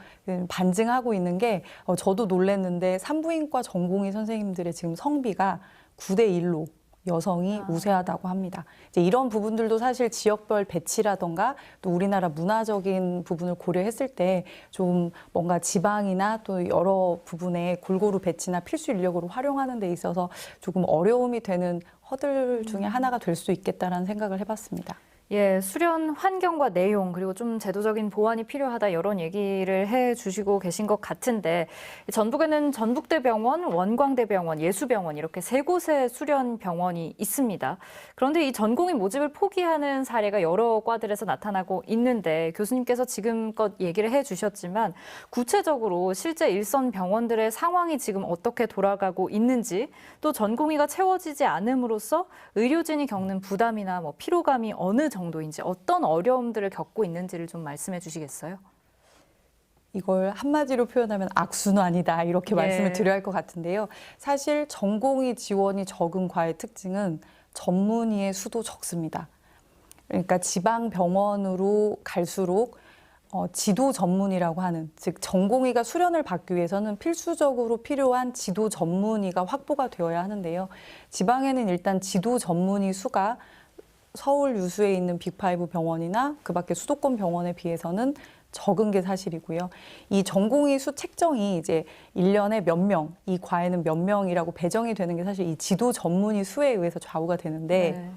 반증하고 있는 게 저도 놀랐는데 산부인과 전공의 선생님들의 지금 성비가 9대1로 여성이 우세하다고 합니다. 이제 이런 부분들도 사실 지역별 배치라던가 또 우리나라 문화적인 부분을 고려했을 때 좀 뭔가 지방이나 또 여러 부분에 골고루 배치나 필수 인력으로 활용하는 데 있어서 조금 어려움이 되는 허들 중에 하나가 될 수 있겠다라는 생각을 해봤습니다.
예, 수련 환경과 내용 그리고 좀 제도적인 보완이 필요하다 이런 얘기를 해주시고 계신 것 같은데, 전북에는 전북대병원, 원광대병원, 예수병원 이렇게 3곳의 수련 병원이 있습니다. 그런데 이 전공의 모집을 포기하는 사례가 여러 과들에서 나타나고 있는데, 교수님께서 지금껏 얘기를 해주셨지만 구체적으로 실제 일선 병원들의 상황이 지금 어떻게 돌아가고 있는지, 또 전공의가 채워지지 않음으로써 의료진이 겪는 부담이나 뭐 피로감이 어느 정도인지, 어떤 어려움들을 겪고 있는지를 좀 말씀해 주시겠어요?
이걸 한마디로 표현하면 악순환이다 이렇게 말씀을 드려야 할 것 같은데요. 사실 전공의 지원이 적은 과의 특징은 전문의의 수도 적습니다. 그러니까 지방 병원으로 갈수록 지도 전문의라고 하는, 즉 전공의가 수련을 받기 위해서는 필수적으로 필요한 지도 전문의가 확보가 되어야 하는데요. 지방에는 일단 지도 전문의 수가 서울 유수에 있는 빅5 병원이나 그 밖에 수도권 병원에 비해서는 적은 게 사실이고요. 이 전공의 수 책정이 이제 1년에 몇 명, 이 과에는 몇 명이라고 배정이 되는 게 사실 이 지도 전문의 수에 의해서 좌우가 되는데,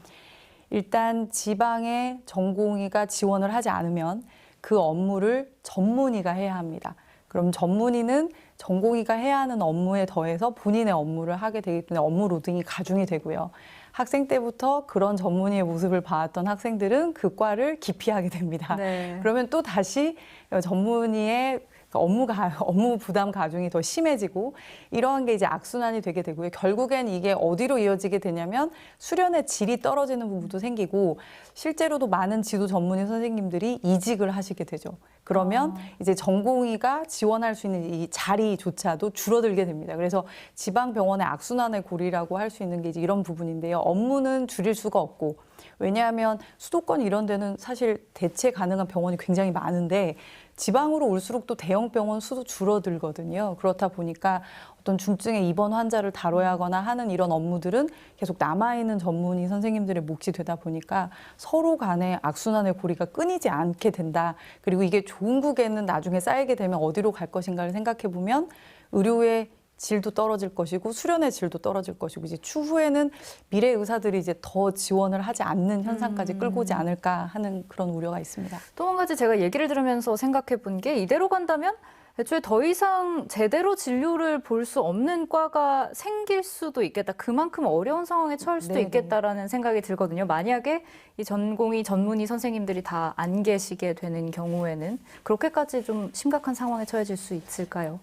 일단 지방에 전공의가 지원을 하지 않으면 그 업무를 전문의가 해야 합니다. 그럼 전문의는 전공의가 해야 하는 업무에 더해서 본인의 업무를 하게 되기 때문에 업무 로딩이 가중이 되고요. 학생 때부터 그런 전문의의 모습을 봐왔던 학생들은 그 과를 기피하게 됩니다. 그러면 또 다시 전문의의 업무 부담 가중이 더 심해지고, 이러한 게 이제 악순환이 되게 되고요. 결국엔 이게 어디로 이어지게 되냐면 수련의 질이 떨어지는 부분도 생기고, 실제로도 많은 지도 전문의 선생님들이 이직을 하시게 되죠. 그러면 이제 전공의가 지원할 수 있는 이 자리조차도 줄어들게 됩니다. 그래서 지방병원의 악순환의 고리라고 할 수 있는 게 이제 이런 부분인데요. 업무는 줄일 수가 없고, 왜냐하면 수도권 이런 데는 사실 대체 가능한 병원이 굉장히 많은데 지방으로 올수록 또 대형 병원 수도 줄어들거든요. 그렇다 보니까 어떤 중증의 입원 환자를 다뤄야 하거나 하는 이런 업무들은 계속 남아있는 전문의 선생님들의 몫이 되다 보니까 서로 간의 악순환의 고리가 끊이지 않게 된다. 그리고 이게 종국에는 나중에 쌓이게 되면 어디로 갈 것인가를 생각해 보면 의료의 질도 떨어질 것이고 수련의 질도 떨어질 것이고, 이제 추후에는 미래 의사들이 이제 더 지원을 하지 않는 현상까지 끌고 오지 않을까 하는 그런 우려가 있습니다.
또 한 가지 제가 얘기를 들으면서 생각해 본 게, 이대로 간다면 애초에 더 이상 제대로 진료를 볼 수 없는 과가 생길 수도 있겠다. 그만큼 어려운 상황에 처할 수도
네네.
있겠다라는 생각이 들거든요. 만약에 이 전문의 선생님들이 다 안 계시게 되는 경우에는 그렇게까지 좀 심각한 상황에 처해질 수 있을까요?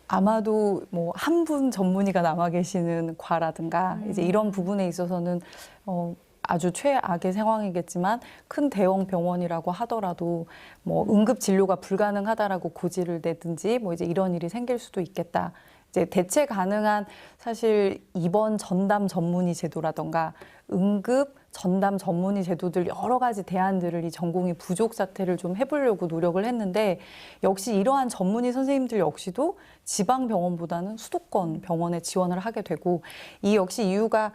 아마도 뭐 한 분 전문의가 남아 계시는 과라든가 이제 이런 부분에 있어서는 아주 최악의 상황이겠지만 큰 대형 병원이라고 하더라도 뭐 응급 진료가 불가능하다라고 고지를 내든지 뭐 이제 이런 일이 생길 수도 있겠다. 이제 대체 가능한 사실 입원 전담 전문의 제도라던가 응급 전담 전문의 제도들 여러 가지 대안들을 이 전공의 부족 사태를 좀 해보려고 노력을 했는데 역시 이러한 전문의 선생님들 역시도 지방 병원보다는 수도권 병원에 지원을 하게 되고 이 역시 이유가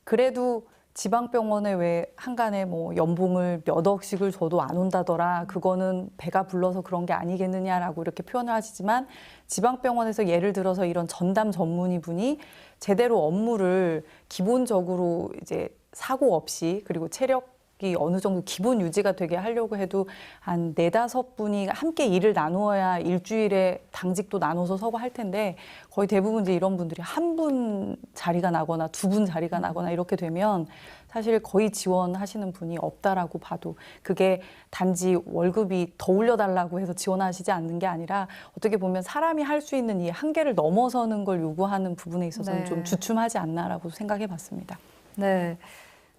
그래도 지방병원에 왜 한간에 뭐 연봉을 몇 억씩을 줘도 안 온다더라. 그거는 배가 불러서 그런 게 아니겠느냐라고 이렇게 표현을 하시지만 지방병원에서 예를 들어서 이런 전담 전문의 분이 제대로 업무를 기본적으로 이제 사고 없이 그리고 체력이 어느 정도 기본 유지가 되게 하려고 해도 한 4-5분이 함께 일을 나누어야 일주일에 당직도 나눠서 서고 할 텐데 거의 대부분 이제 이런 분들이 한 분 자리가 나거나 2분 자리가 나거나 이렇게 되면 사실 거의 지원하시는 분이 없다라고 봐도 그게 단지 월급이 더 올려달라고 해서 지원하시지 않는 게 아니라 어떻게 보면 사람이 할 수 있는 이 한계를 넘어서는 걸 요구하는 부분에 있어서는
네.
좀 주춤하지 않나라고 생각해 봤습니다.
네.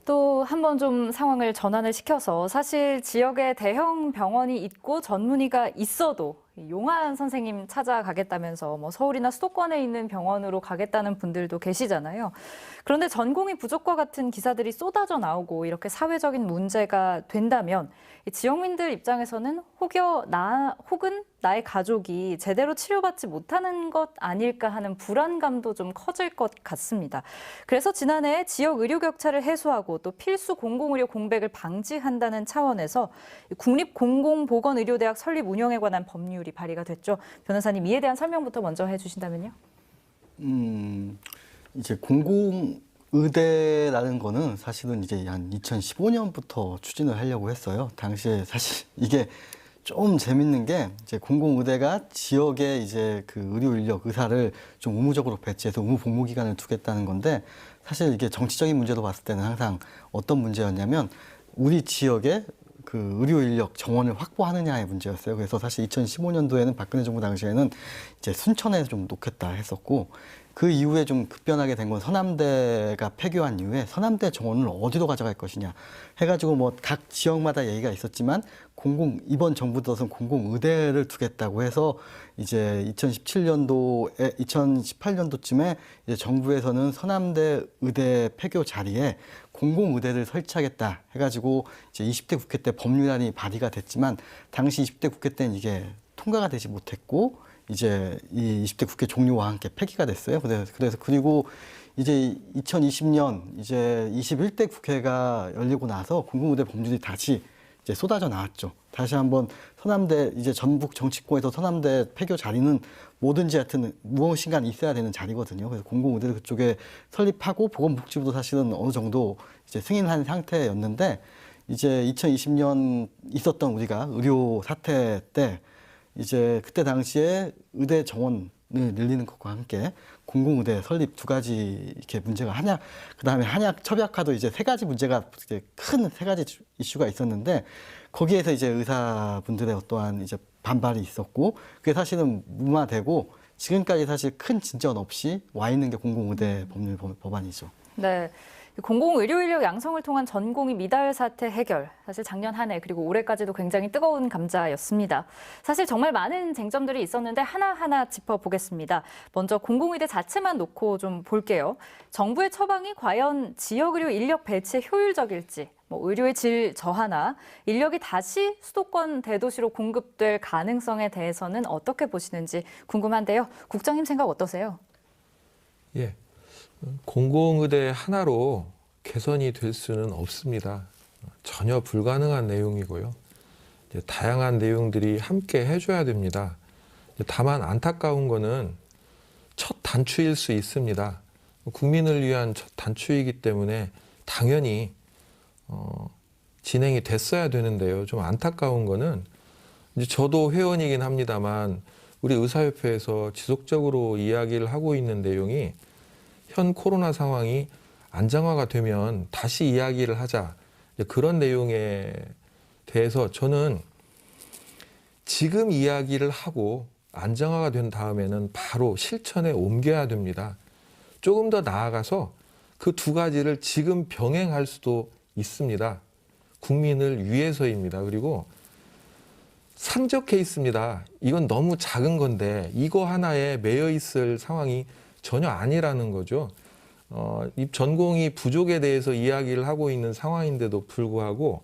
또 한 번 좀 상황을 전환을 시켜서 사실 지역에 대형 병원이 있고 전문의가 있어도 용한 선생님 찾아가겠다면서 뭐 서울이나 수도권에 있는 병원으로 가겠다는 분들도 계시잖아요. 그런데 전공의 부족과 같은 기사들이 쏟아져 나오고 이렇게 사회적인 문제가 된다면 이 지역민들 입장에서는 혹은 나의 가족이 제대로 치료받지 못하는 것 아닐까 하는 불안감도 좀 커질 것 같습니다. 그래서 지난해 지역 의료 격차를 해소하고 또 필수 공공의료 공백을 방지한다는 차원에서 국립공공보건의료대학 설립 운영에 관한 법률이 발의가 됐죠. 변호사님 이에 대한 설명부터 먼저 해주신다면요.
이제 공공의대라는 거는 사실은 이제 한 2015년부터 추진을 하려고 했어요. 당시에 사실 이게 좀 재밌는 게 이제 공공의대가 지역에 이제 그 의료 인력 의사를 좀 의무적으로 배치해서 의무 복무 기간을 두겠다는 건데 사실 이게 정치적인 문제로 봤을 때는 항상 어떤 문제였냐면 우리 지역에 그 의료 인력 정원을 확보하느냐의 문제였어요. 그래서 사실 2015년도에는 박근혜 정부 당시에는 이제 순천에 좀 놓겠다 했었고 그 이후에 좀 급변하게 된 건 서남대가 폐교한 이후에 서남대 정원을 어디로 가져갈 것이냐 해가지고 뭐 각 지역마다 얘기가 있었지만 이번 정부 들어서는 공공의대를 두겠다고 해서 이제 2018년도쯤에 이제 정부에서는 서남대 의대 폐교 자리에 공공의대를 설치하겠다 해가지고 이제 20대 국회 때 법률안이 발의가 됐지만 당시 20대 국회 때는 이게 통과가 되지 못했고 이제 이 20대 국회 종료와 함께 폐기가 됐어요. 그래서 그리고 이제 2020년 이제 21대 국회가 열리고 나서 공공의대 법률이 다시 이제 쏟아져 나왔죠. 다시 한번 서남대 이제 전북 정치권에서 서남대 폐교 자리는 뭐든지 하여튼 무엇인가 있어야 되는 자리거든요. 그래서 공공의대를 그쪽에 설립하고 보건복지부도 사실은 어느 정도 이제 승인한 상태였는데 이제 2020년 있었던 우리가 의료 사태 때 이제 그때 당시에 의대 정원을 늘리는 것과 함께 공공의대 설립 2가지 이렇게 문제가 그다음에 한약 첩약화도 이제 3가지 문제가 이제 큰 3가지 이슈가 있었는데 거기에서 이제 의사분들의 어떠한 이제 반발이 있었고 그게 사실은 무마되고 지금까지 사실 큰 진전 없이 와 있는 게 공공의대 법률 법안이죠.
네. 공공의료 인력 양성을 통한 전공의 미달 사태 해결. 사실 작년 한 해 그리고 올해까지도 굉장히 뜨거운 감자였습니다. 사실 정말 많은 쟁점들이 있었는데 하나하나 짚어보겠습니다. 먼저 공공의대 자체만 놓고 좀 볼게요. 정부의 처방이 과연 지역의료 인력 배치에 효율적일지, 뭐 의료의 질 저하나 인력이 다시 수도권 대도시로 공급될 가능성에 대해서는 어떻게 보시는지 궁금한데요. 국장님 생각 어떠세요?
예. 공공의대 하나로 개선이 될 수는 없습니다. 전혀 불가능한 내용이고요. 이제 다양한 내용들이 함께 해줘야 됩니다. 다만 안타까운 거는 첫 단추일 수 있습니다. 국민을 위한 첫 단추이기 때문에 당연히 진행이 됐어야 되는데요. 좀 안타까운 거는 이제 저도 회원이긴 합니다만 우리 의사협회에서 지속적으로 이야기를 하고 있는 내용이 현 코로나 상황이 안정화가 되면 다시 이야기를 하자. 그런 내용에 대해서 저는 지금 이야기를 하고 안정화가 된 다음에는 바로 실천에 옮겨야 됩니다. 조금 더 나아가서 그 두 가지를 지금 병행할 수도 있습니다. 국민을 위해서입니다. 그리고 산적 케이스입니다. 이건 너무 작은 건데 이거 하나에 매여 있을 상황이 전혀 아니라는 거죠. 이 전공의 부족에 대해서 이야기를 하고 있는 상황인데도 불구하고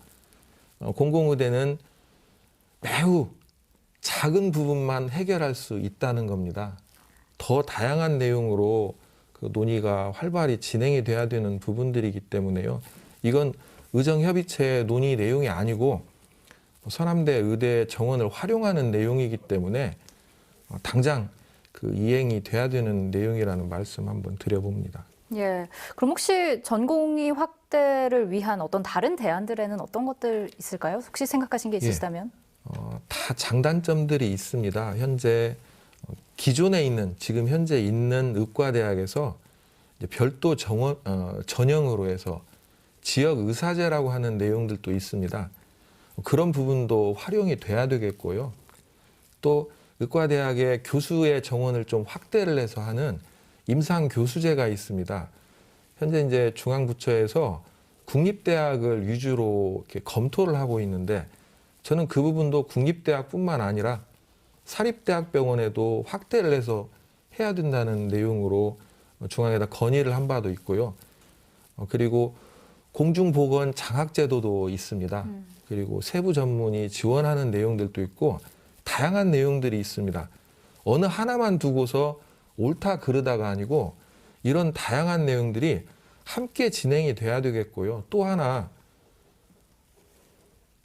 공공의대는 매우 작은 부분만 해결할 수 있다는 겁니다. 더 다양한 내용으로 그 논의가 활발히 진행이 돼야 되는 부분들이기 때문에요. 이건 의정협의체 논의 내용이 아니고 서남대 의대 정원을 활용하는 내용이기 때문에 당장 그 이행이 돼야 되는 내용이라는 말씀 한번 드려봅니다.
예. 그럼 혹시 전공의 확대를 위한 어떤 다른 대안들에는 어떤 것들 있을까요? 혹시 생각하신 게 있으시다면?
다 장단점들이 있습니다. 현재 기존에 있는 지금 현재 있는 의과대학에서 이제 별도 전형으로 해서 지역 의사제라고 하는 내용들도 있습니다. 그런 부분도 활용이 돼야 되겠고요. 또 의과대학의 교수의 정원을 좀 확대를 해서 하는 임상교수제가 있습니다. 현재 이제 중앙부처에서 국립대학을 위주로 이렇게 검토를 하고 있는데 저는 그 부분도 국립대학뿐만 아니라 사립대학병원에도 확대를 해서 해야 된다는 내용으로 중앙에다 건의를 한 바도 있고요. 그리고 공중보건 장학제도도 있습니다. 그리고 세부 전문의 지원하는 내용들도 있고 다양한 내용들이 있습니다. 어느 하나만 두고서 옳다 그르다가 아니고 이런 다양한 내용들이 함께 진행이 돼야 되겠고요. 또 하나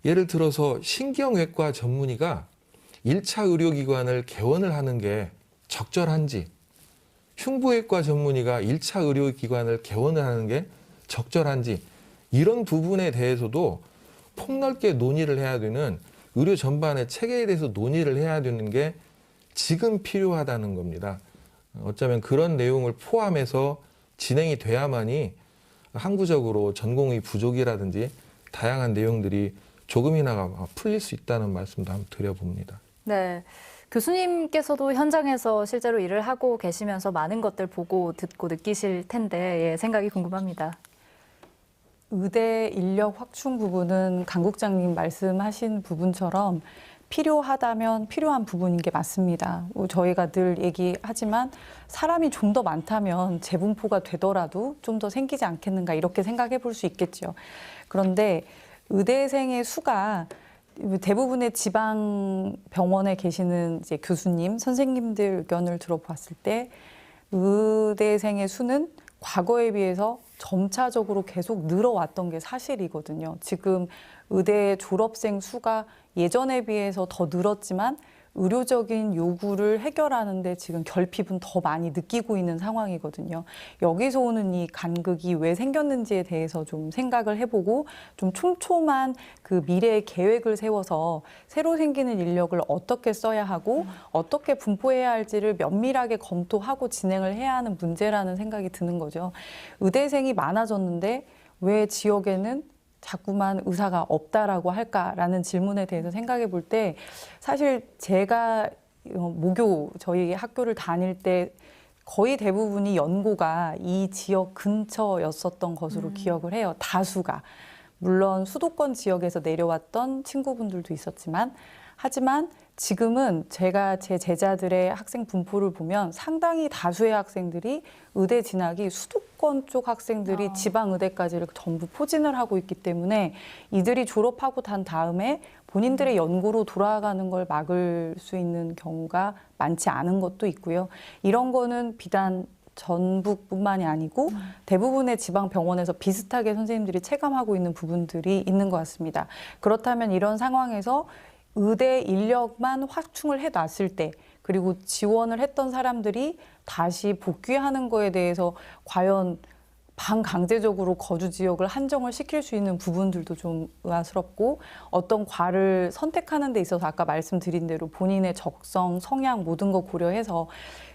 예를 들어서 신경외과 전문의가 1차 의료기관을 개원을 하는 게 적절한지, 흉부외과 전문의가 1차 의료기관을 개원을 하는 게 적절한지 이런 부분에 대해서도 폭넓게 논의를 해야 되는 의료 전반의 체계에 대해서 논의를 해야 되는 게 지금 필요하다는 겁니다. 어쩌면 그런 내용을 포함해서 진행이 돼야만이 항구적으로 전공의 부족이라든지 다양한 내용들이 조금이나마 풀릴 수 있다는 말씀도 한번 드려봅니다.
네. 교수님께서도 현장에서 실제로 일을 하고 계시면서 많은 것들 보고 듣고 느끼실 텐데 예, 생각이 궁금합니다.
의대 인력 확충 부분은 강 국장님 말씀하신 부분처럼 필요하다면 필요한 부분인 게 맞습니다. 저희가 늘 얘기하지만 사람이 좀 더 많다면 재분포가 되더라도 좀 더 생기지 않겠는가 이렇게 생각해 볼 수 있겠죠. 그런데 의대생의 수가 대부분의 지방 병원에 계시는 이제 교수님, 선생님들 의견을 들어봤을 때 의대생의 수는 과거에 비해서 점차적으로 계속 늘어왔던 게 사실이거든요. 지금 의대 졸업생 수가 예전에 비해서 더 늘었지만 의료적인 요구를 해결하는데 지금 결핍은 더 많이 느끼고 있는 상황이거든요. 여기서 오는 이 간극이 왜 생겼는지에 대해서 좀 생각을 해보고 좀 촘촘한 그 미래의 계획을 세워서 새로 생기는 인력을 어떻게 써야 하고 어떻게 분포해야 할지를 면밀하게 검토하고 진행을 해야 하는 문제라는 생각이 드는 거죠. 의대생이 많아졌는데 왜 지역에는 자꾸만 의사가 없다라고 할까라는 질문에 대해서 생각해 볼 때 사실 제가 모교 저희 학교를 다닐 때 거의 대부분이 연고가 이 지역 근처였었던 것으로 기억을 해요. 다수가. 물론 수도권 지역에서 내려왔던 친구분들도 있었지만 하지만 지금은 제가 제 제자들의 학생 분포를 보면 상당히 다수의 학생들이 의대 진학이 수도권 쪽 학생들이 지방 의대까지를 전부 포진을 하고 있기 때문에 이들이 졸업하고 난 다음에 본인들의 연고로 돌아가는 걸 막을 수 있는 경우가 많지 않은 것도 있고요. 이런 거는 비단 전북뿐만이 아니고 대부분의 지방 병원에서 비슷하게 선생님들이 체감하고 있는 부분들이 있는 것 같습니다. 그렇다면 이런 상황에서 의대 인력만 확충을 해놨을 때 그리고 지원을 했던 사람들이 다시 복귀하는 거에 대해서 과연 반강제적으로 거주 지역을 한정을 시킬 수 있는 부분들도 좀 의아스럽고 어떤 과를 선택하는 데 있어서 아까 말씀드린 대로 본인의 적성, 성향 모든 거 고려해서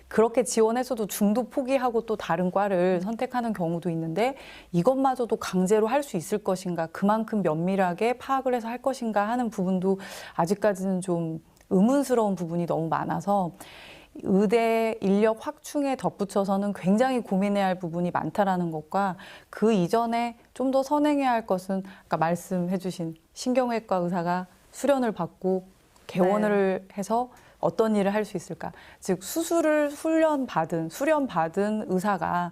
그렇게 지원해서도 중도 포기하고 또 다른 과를 선택하는 경우도 있는데 이것마저도 강제로 할 수 있을 것인가, 그만큼 면밀하게 파악을 해서 할 것인가 하는 부분도 아직까지는 좀 의문스러운 부분이 너무 많아서 의대 인력 확충에 덧붙여서는 굉장히 고민해야 할 부분이 많다라는 것과 그 이전에 좀 더 선행해야 할 것은 아까 말씀해 주신 신경외과 의사가 수련을 받고 개원을 해서 어떤 일을 할 수 있을까? 즉 수술을 수련받은 의사가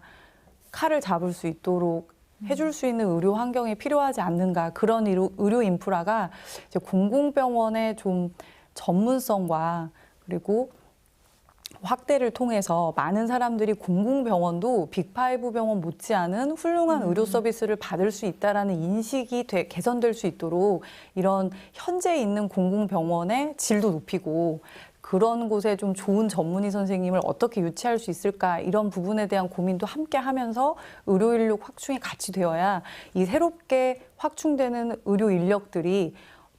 칼을 잡을 수 있도록 해줄 수 있는 의료 환경이 필요하지 않는가? 그런 의료 인프라가 이제 공공병원의 좀 전문성과 그리고 확대를 통해서 많은 사람들이 공공병원도 빅5 병원 못지않은 훌륭한 의료 서비스를 받을 수 있다라는 인식이 개선될 수 있도록 이런 현재 있는 공공병원의 질도 높이고 그런 곳에 좀 좋은 전문의 선생님을 어떻게 유치할 수 있을까 이런 부분에 대한 고민도 함께 하면서 의료 인력 확충이 같이 되어야 이 새롭게 확충되는 의료 인력들이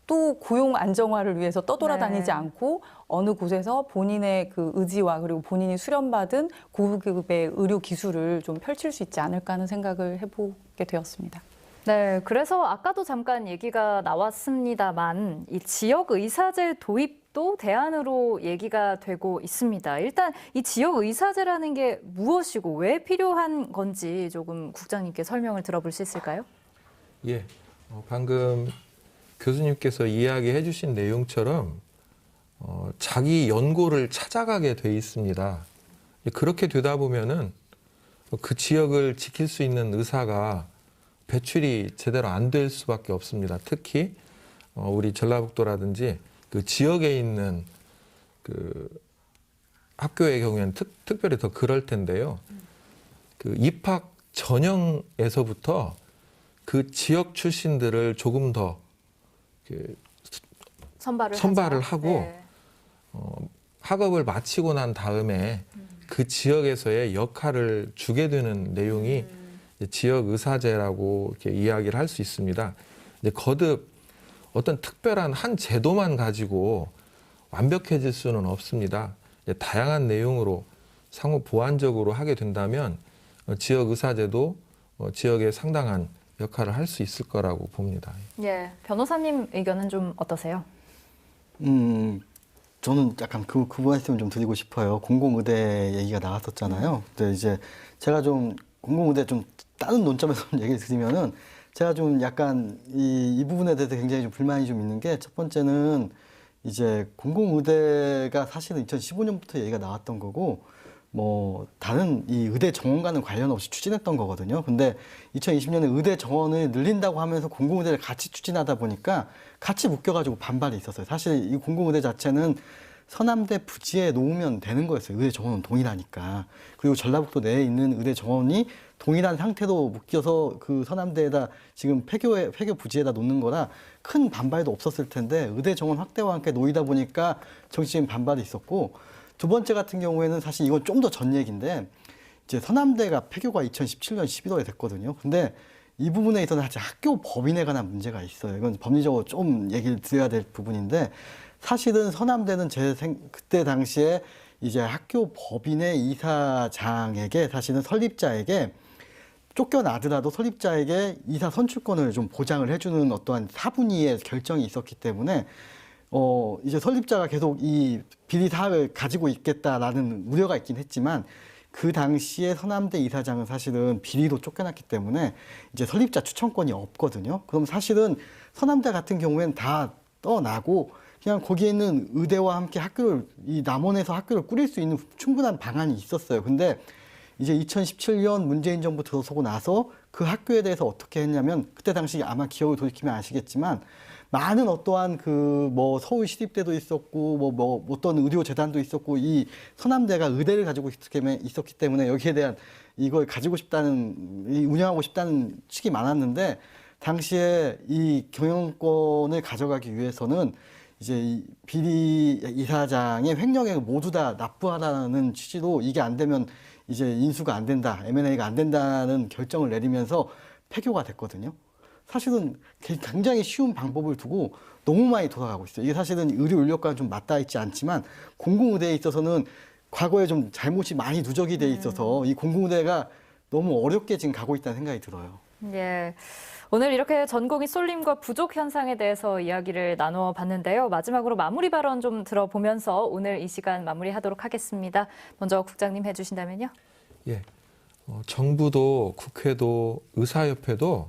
또 고용 안정화를 위해서 떠돌아다니지 않고 어느 곳에서 본인의 그 의지와 그리고 본인이 수련받은 고급의 의료 기술을 좀 펼칠 수 있지 않을까 하는 생각을 해보게 되었습니다.
네, 그래서 아까도 잠깐 얘기가 나왔습니다만 이 지역 의사제 도입도 대안으로 얘기가 되고 있습니다. 일단 이 지역 의사제라는 게 무엇이고 왜 필요한 건지 조금 국장님께 설명을 들어볼 수 있을까요?
예, 방금 교수님께서 이야기해 주신 내용처럼 자기 연고를 찾아가게 돼 있습니다. 그렇게 되다 보면은 그 지역을 지킬 수 있는 의사가 배출이 제대로 안 될 수밖에 없습니다. 특히 우리 전라북도라든지 그 지역에 있는 그 학교의 경우에는 특별히 더 그럴 텐데요. 그 입학 전형에서부터 그 지역 출신들을 조금 더 선발을 하고
네.
학업을 마치고 난 다음에 그 지역에서의 역할을 주게 되는 내용이 지역 의사제라고 이렇게 이야기를 할 수 있습니다. 이제 거듭 어떤 특별한 한 제도만 가지고 완벽해질 수는 없습니다. 이제 다양한 내용으로 상호 보완적으로 하게 된다면 지역 의사제도 지역에 상당한 역할을 할 수 있을 거라고 봅니다.
예, 변호사님 의견은 좀 어떠세요?
저는 약간 그 말씀을 좀 드리고 싶어요. 공공의대 얘기가 나왔었잖아요. 근데 이제 제가 좀 공공의대 좀 다른 논점에서 얘기를 드리면은 제가 좀 약간 이 부분에 대해서 굉장히 좀 불만이 좀 있는 게 첫 번째는 이제 공공의대가 사실은 2015년부터 얘기가 나왔던 거고 뭐 다른 이 의대 정원과는 관련 없이 추진했던 거거든요. 근데 2020년에 의대 정원을 늘린다고 하면서 공공의대를 같이 추진하다 보니까 같이 묶여가지고 반발이 있었어요. 사실 이 공공의대 자체는 서남대 부지에 놓으면 되는 거였어요. 의대 정원은 동일하니까. 그리고 전라북도 내에 있는 의대 정원이 동일한 상태로 묶여서 그 서남대에다 지금 폐교 부지에다 놓는 거라 큰 반발도 없었을 텐데 의대 정원 확대와 함께 놓이다 보니까 정치적인 반발이 있었고 두 번째 같은 경우에는 사실 이건 좀 더 전 얘기인데 이제 서남대가 폐교가 2017년 11월에 됐거든요. 근데 이 부분에 있어서 사실 학교 법인에 관한 문제가 있어요. 이건 법리적으로 좀 얘기를 드려야 될 부분인데 사실은 서남대는 그때 당시에 이제 학교 법인의 이사장에게 사실은 설립자에게 쫓겨나더라도 설립자에게 이사 선출권을 좀 보장을 해주는 어떠한 사분위의 결정이 있었기 때문에 이제 설립자가 계속 이 비리 사업을 가지고 있겠다라는 우려가 있긴 했지만 그 당시에 서남대 이사장은 사실은 비리로 쫓겨났기 때문에 이제 설립자 추천권이 없거든요. 그럼 사실은 서남대 같은 경우에는 다 떠나고 그냥 거기에 있는 의대와 함께 이 남원에서 학교를 꾸릴 수 있는 충분한 방안이 있었어요. 근데 이제 2017년 문재인 정부 들어서고 나서 그 학교에 대해서 어떻게 했냐면 그때 당시 아마 기억을 돌이키면 아시겠지만 많은 어떠한 서울시립대도 있었고 어떤 의료재단도 있었고 이 서남대가 의대를 가지고 있었기 때문에 여기에 대한 이걸 가지고 싶다는 운영하고 싶다는 측이 많았는데 당시에 이 경영권을 가져가기 위해서는 이제 이 비리 이사장의 횡령액을 모두 다 납부하라는 취지로 이게 안 되면 이제 인수가 안 된다, M&A가 안 된다는 결정을 내리면서 폐교가 됐거든요. 사실은 굉장히 쉬운 방법을 두고 너무 많이 돌아가고 있어요. 이게 사실은 의료 인력과는 좀 맞닿아 있지 않지만 공공의대에 있어서는 과거에 좀 잘못이 많이 누적이 돼 있어서 이 공공의대가 너무 어렵게 지금 가고 있다는 생각이 들어요.
예. 오늘 이렇게 전공의 쏠림과 부족 현상에 대해서 이야기를 나눠 봤는데요. 마지막으로 마무리 발언 좀 들어보면서 오늘 이 시간 마무리하도록 하겠습니다. 먼저 국장님 해주신다면요.
예. 정부도 국회도 의사협회도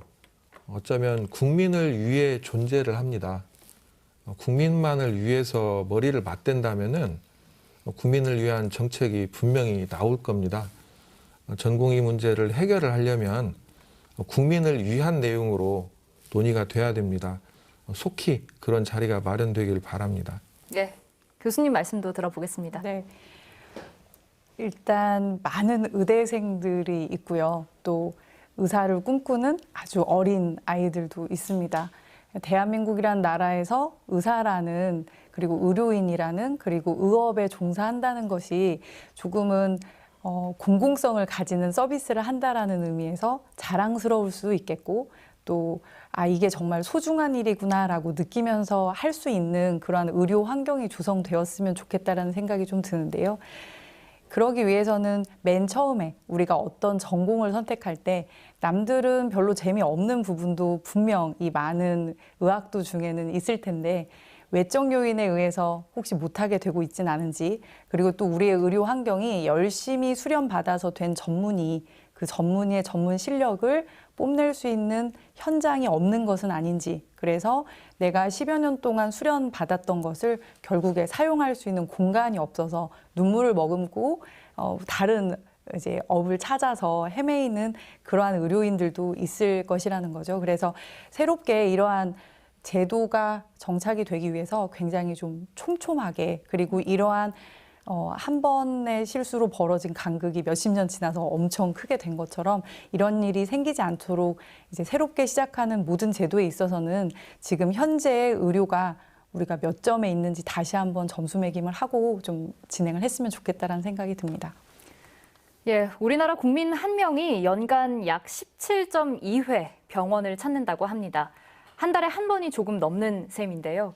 어쩌면 국민을 위해 존재를 합니다. 국민만을 위해서 머리를 맞댄다면은 국민을 위한 정책이 분명히 나올 겁니다. 전공의 문제를 해결을 하려면 국민을 위한 내용으로 논의가 돼야 됩니다. 속히 그런 자리가 마련되길 바랍니다.
네. 교수님 말씀도 들어보겠습니다.
네. 일단 많은 의대생들이 있고요. 또 의사를 꿈꾸는 아주 어린 아이들도 있습니다. 대한민국이란 나라에서 의사라는 그리고 의료인이라는 그리고 의업에 종사한다는 것이 조금은 공공성을 가지는 서비스를 한다라는 의미에서 자랑스러울 수 있겠고 또 이게 정말 소중한 일이구나라고 느끼면서 할 수 있는 그러한 의료 환경이 조성되었으면 좋겠다라는 생각이 좀 드는데요. 그러기 위해서는 맨 처음에 우리가 어떤 전공을 선택할 때 남들은 별로 재미없는 부분도 분명 이 많은 의학도 중에는 있을 텐데 외적 요인에 의해서 혹시 못하게 되고 있진 않은지 그리고 또 우리의 의료 환경이 열심히 수련받아서 된 전문의 그 전문의의 전문 실력을 뽐낼 수 있는 현장이 없는 것은 아닌지 그래서 내가 10여 년 동안 수련받았던 것을 결국에 사용할 수 있는 공간이 없어서 눈물을 머금고 다른 이제 업을 찾아서 헤매이는 그러한 의료인들도 있을 것이라는 거죠. 그래서 새롭게 이러한 제도가 정착이 되기 위해서 굉장히 좀 촘촘하게 그리고 이러한 한 번의 실수로 벌어진 간극이 몇십 년 지나서 엄청 크게 된 것처럼 이런 일이 생기지 않도록 이제 새롭게 시작하는 모든 제도에 있어서는 지금 현재의 의료가 우리가 몇 점에 있는지 다시 한번 점수 매김을 하고 좀 진행을 했으면 좋겠다라는 생각이 듭니다.
예, 우리나라 국민 한 명이 연간 약 17.2회 병원을 찾는다고 합니다. 한 달에 한 번이 조금 넘는 셈인데요.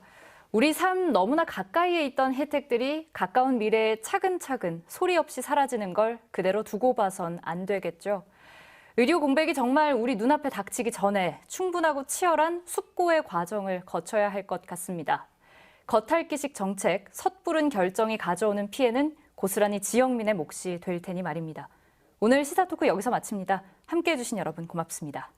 우리 삶 너무나 가까이에 있던 혜택들이 가까운 미래에 차근차근 소리 없이 사라지는 걸 그대로 두고 봐선 안 되겠죠. 의료 공백이 정말 우리 눈앞에 닥치기 전에 충분하고 치열한 숙고의 과정을 거쳐야 할 것 같습니다. 겉핥기식 정책, 섣부른 결정이 가져오는 피해는 고스란히 지역민의 몫이 될 테니 말입니다. 오늘 시사토크 여기서 마칩니다. 함께해 주신 여러분 고맙습니다.